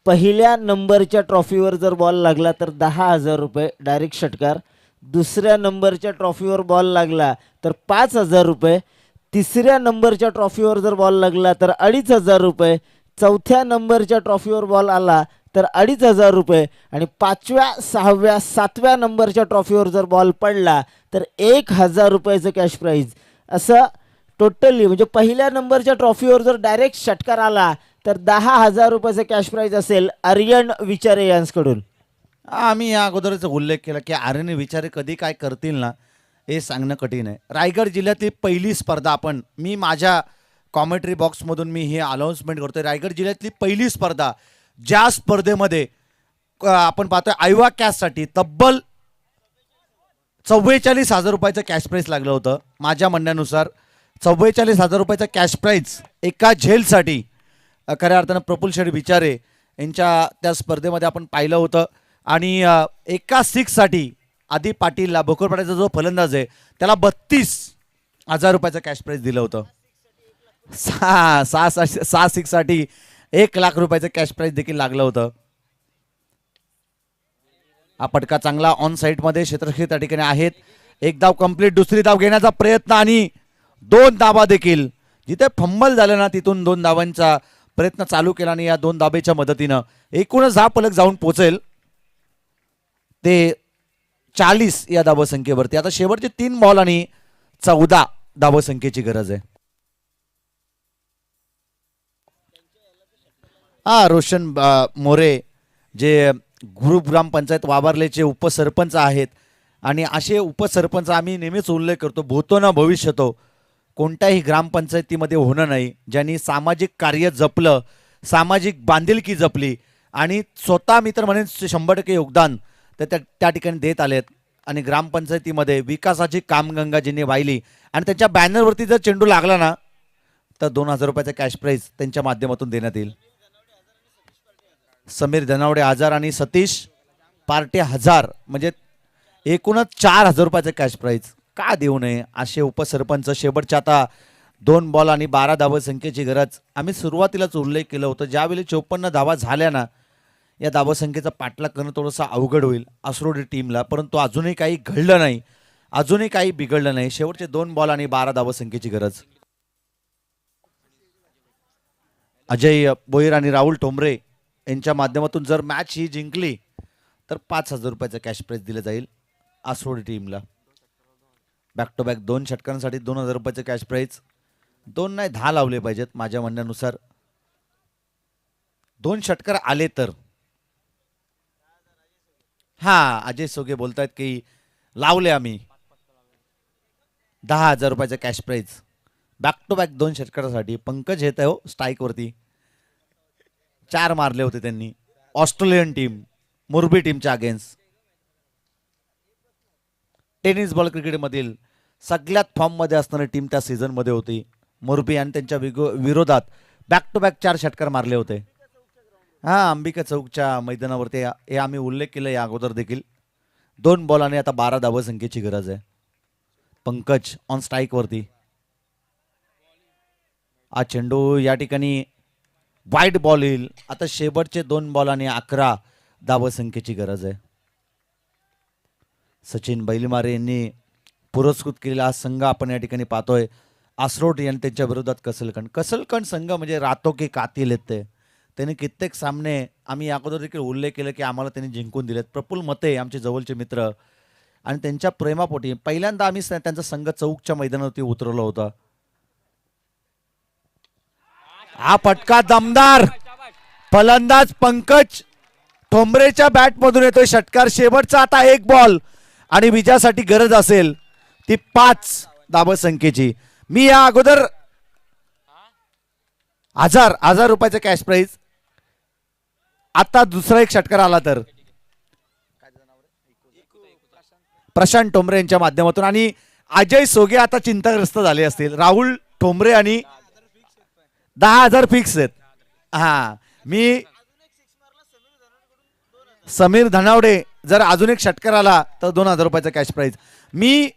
C: पहिल्या नंबरच्या ट्रॉफीवर जर बॉल लागला तर 10,000 रुपये डायरेक्ट षटकार. दुसऱ्या नंबरच्या ट्रॉफीवर बॉल लागला तर 5,000 रुपये. तिसऱ्या नंबरच्या ट्रॉफीवर जर बॉल लागला तर 2,500 रुपये. चौथ्या नंबरच्या ट्रॉफीवर बॉल आला तर 2,500 रुपये. आणि 5व्या 6व्या 7व्या नंबरच्या ट्रॉफीवर जर बॉल पडला तर 1,000 रुपयाचं कॅश प्राइज. असं टोटली म्हणजे पहिल्या नंबरच्या ट्रॉफीवर जर डायरेक्ट षटकार आला तर 10,000 रुपयाचं कॅश प्राइज असेल आर्यन विचारे यांच्याकडून.
D: आम्ही या अगोदरच उल्लेख केला की आर्यन विचारे कधी काय करतील ना हे सांगणं कठीण आहे. रायगड जिल्ह्यातली पहिली स्पर्धा मी माझ्या कॉमेंट्री बॉक्समधून मी हे अनाउन्समेंट करतोय. रायगड जिल्ह्यातली पहिली स्पर्धा ज्या स्पर्धेमध्ये आपण पाहतोय आयवा कॅशसाठी तब्बल 44,000 रुपयाचं कॅश प्राइज लागलं होतं. माझ्या म्हणण्यानुसार 44,000 रुपयाचं कॅश प्राइज एका झेलसाठी खऱ्या अर्थानं प्रफुल्ल शेठ बिचारे यांच्या त्या स्पर्धेमध्ये आपण पाहिलं होतं. आणि एका 6साठी आदी पाटीलला भोकरपाड्याचा जो फलंदाज आहे त्याला 32,000 रुपयाचं कॅश प्राइज दिलं होतं. 6 6साठी 1 लाख रुपयाचं कॅश प्राइज देखील लागलं होतं. हा पटका चांगला ऑन साईडमध्ये क्षेत्ररक्षक त्या ठिकाणी आहेत. 1 धाव कंप्लीट. दुसरी धाव घेण्याचा प्रयत्न आणि 2 धावा देखील. जिथे फंबल झालं ना तिथून 2 धावांचा प्रयत्न चालू केला आणि या 2 धाबेच्या मदतीनं एकूणच हा फलक जाऊन पोहोचेल ते 40 या धावसंख्येवरती. आता शेवटचे 3 बॉल आणि 14 धावसंख्येची गरज आहे. रोशन मोरे जे ग्रुप ग्रामपंचायत वाबारलेचे उपसरपंच आहेत आणि असे उपसरपंच आम्ही नेहमीच उल्लेख करतो, भूतो ना भविष्यतो, कोणत्याही ग्रामपंचायतीमध्ये होणं नाही, ज्यांनी सामाजिक कार्य जपलं, सामाजिक बांधिलकी जपली आणि स्वतः मी तर म्हणेन 100% योगदान तर त्या ठिकाणी देत आलेत. आणि ग्रामपंचायतीमध्ये विकासाची कामगंगा ज्यांनी वाहिली आणि त्यांच्या बॅनरवरती जर चेंडू लागला ना तर 2000 रुपयाचा कॅश प्राईज त्यांच्या माध्यमातून देण्यात येईल. समीर धनावडे 1000 आणि सतीश पार्टे 1000 म्हणजे एकूणच 4000 रुपयाचं कॅश प्राईज. का देऊ नये असे उपसरपंच. शेवटच्या आता 2 बॉल आणि 12 धावा संख्येची गरज. आम्ही सुरुवातीलाच उल्लेख केलं होतं, ज्यावेळी 54 धावा झाल्या ना या धावसंख्येचा पाठलाग करणं थोडंसं अवघड होईल आसरोडी टीमला, परंतु अजूनही काही घडलं नाही, अजूनही काही बिघडलं नाही. शेवटचे 2 बॉल आणि 12 धावसंख्येची गरज. अजय बोईर आणि राहुल ठोंबरे यांच्या माध्यमातून जर मॅच ही जिंकली तर 5000 रुपयाचं कॅश प्राईज दिलं जाईल आसरोडी टीमला. बॅक टू बॅक 2 षटकांसाठी 2000 रुपयाचं कॅश प्राईज. 2 नाही 10 लावले पाहिजेत माझ्या म्हणण्यानुसार. 2 षटकार आले तर. हा अजय सोगे बोलतायत की लावले आम्ही 10,000 रुपयाचं cash prize. Back to back 2 षटकारासाठी. पंकज येत आहे हो स्ट्राईक वरती. 4 मारले होते त्यांनी ऑस्ट्रेलियन टीम मुरबी टीमच्या अगेन्स्ट. टेनिस बॉल क्रिकेटमधील सगळ्यात फॉर्ममध्ये असणारी टीम त्या सीझनमध्ये होती मुरबी आणि त्यांच्या विरोधात बॅक टू बॅक 4 षटकार मारले होते. हा अंबिका चौकच्या मैदानावरती हे आम्ही उल्लेख केला या अगोदर देखील. 2 बॉल आणि आता 12 धावा संख्येची गरज आहे. पंकज ऑन स्ट्राईक वरती. हा चेंडू या ठिकाणी वाईट बॉल येईल. आता शेवटचे 2 बॉल आणि 11 धावा संख्येची गरज आहे. सचिन बैलमारे यांनी पुरस्कृत केलेला हा संघ आपण या ठिकाणी पाहतोय. आसरोड यांनी त्यांच्या विरोधात कसलकण संघ म्हणजे रातो के कातील येते. त्यांनी कित्येक सामने आम्ही अगोदर देखील उल्लेख केला की आम्हाला त्यांनी जिंकून दिलेत. प्रफुल्ल मते आमचे जवळचे मित्र आणि त्यांच्या प्रेमापोटी पहिल्यांदा आम्ही त्यांचा संघ चौकच्या मैदानावरती उतरवला होता. हा फटका दमदार. फलंदाज पंकज ठोंबरेच्या बॅटमधून येतोय षटकार. शेवटचा आता 1 बॉल आणि विजयासाठी गरज असेल ती 5 धावा संख्येची. मी या अगोदर 1000 रुपयाचा कॅश प्राईज. आता दुसरा एक षटकार आला तर प्रशांत ठोंबरे यांच्या माध्यमातून. आणि अजय सोगे आता चिंताग्रस्त झाले असतील. राहुल ठोंबरे आणि 10,000 फिक्स आहेत. हा मी समीर धनावडे जर अजून एक षटकार आला तर 2000 रुपयाचा कॅश प्राईज. मी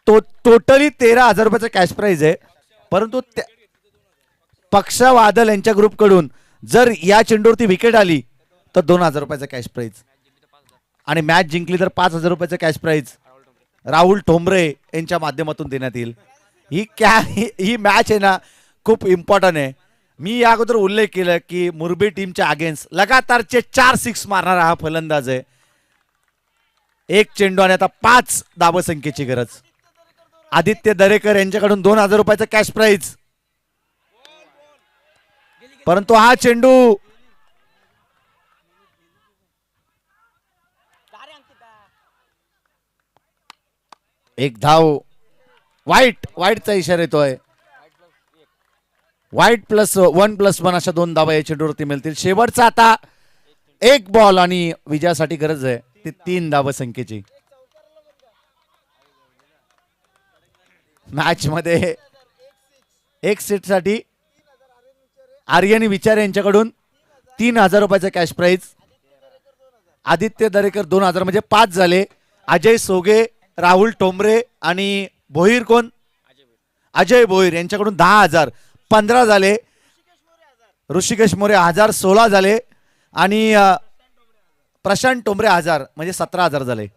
D: टोटली 13,000 रुपयाचा कॅश प्राईज आहे. परंतु पक्षा वादल यांच्या ग्रुपकडून जर या चेंडूवरती विकेट आली तर 2000 रुपयाचा कॅश प्राईज आणि मॅच जिंकली तर 5000 रुपयाचा कॅश प्राईज राहुल ठोंबरे यांच्या माध्यमातून देण्यात येईल. ही मॅच आहे ना खूप इम्पॉर्टंट आहे. मी या अगोदर उल्लेख केला की मुरबी टीमच्या अगेन्स्ट लगातारचे 4 6 मारणारा हा फलंदाज आहे. 1 चेंडू आणि आता 5 धावा संख्येची गरज. आदित्य दरेकर यांच्याकडून 2000 रुपयाचा कॅश प्राईज. परंतु हा चेंडू एक धाव. वाईटचा इशारा येतोय. वाईट +1 अशा 2 धावा या चेंडूवरती मिळतील. शेवटचा आता 1 बॉल आणि विजयासाठी गरज आहे ती 3 धावा संख्येची. मॅच मध्ये 1 सेटसाठी आर्यनी विचार यांच्याकडून 3000 रुपयाचा कॅश प्राईज. आदित्य दरेकर 2000 म्हणजे 5 झाले. अजय सोगे राहुल ठोंबरे आणि भोईर कोण अजय भोईर यांच्याकडून 10,000 15 झाले. ऋषिकेश मोरे 1000 16 झाले आणि प्रशांत ठोंबरे 1000 म्हणजे 17,000 झाले.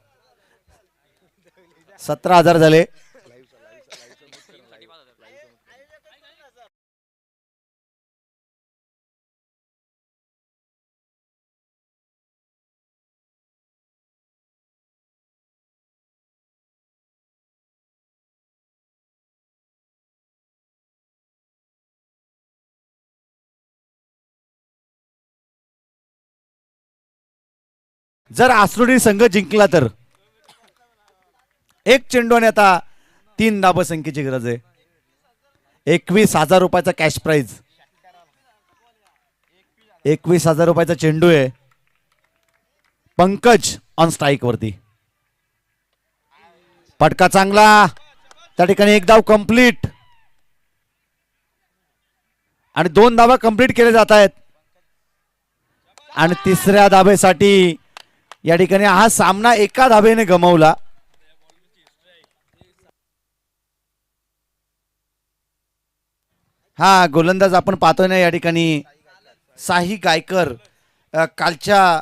D: 17,000 झाले. जर आसरोडी संघ जिंकला तर एक चेंडू आणि आता 3 धाबा संख्येची गरज आहे. 21,000 रुपयाचा कॅश प्राइज. 21,000 रुपयाचा चेंडू आहे. पंकज ऑन स्ट्राईक वरती. फटका चांगला, त्या ठिकाणी एक धाव कंप्लीट आणि 2 धावा कंप्लीट केले जात आहेत. आणि तिसऱ्या धाबेसाठी या ठिकाणी हा सामना एका धाबेने गमावला. हा गोलंदाज आपण पाहतोय ना या ठिकाणी साही गायकर. कालच्या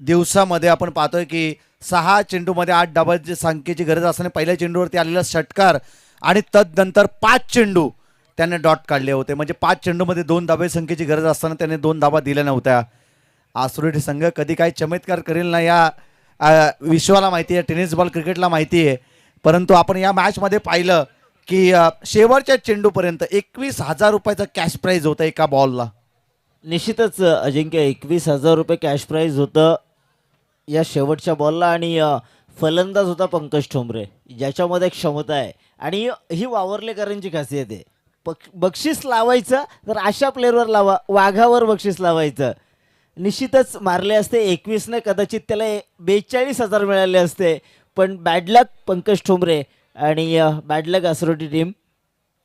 D: दिवसामध्ये आपण पाहतोय की 6 चेंडूमध्ये 8 धाबांची संख्येची गरज असताना पहिल्या चेंडूवरती आलेला षटकार आणि तदनंतर 5 चेंडू त्याने डॉट काढले होते. म्हणजे 5 चेंडूमध्ये 2 धाबे संख्येची गरज असताना त्याने 2 धाबा दिल्या नव्हत्या. आसुरेट संघ कधी काही चमत्कार करेल ना या विश्वाला माहिती आहे, टेनिस बॉल क्रिकेटला माहिती आहे. परंतु आपण या मॅचमध्ये पाहिलं की शेवटच्या चेंडूपर्यंत 21,000 रुपयाचा कॅश प्राइज होता एका बॉलला.
C: निश्चितच अजिंक्य 21,000 रुपये कॅश प्राइज होतं या शेवटच्या बॉलला. आणि फलंदाज होता पंकज ठोंबरे, ज्याच्यामध्ये क्षमता आहे आणि ही वावरलेकरांची खासियत आहे. बक्षीस लावायचं तर अशा प्लेअरवर लावा, वाघावर बक्षीस लावायचं. निश्चितच मारले असते 21ने, कदाचित त्याला 42,000 मिळाले असते. पण बॅडलक पंकज ठोंबरे आणि बॅडलक आसरोटी टीम.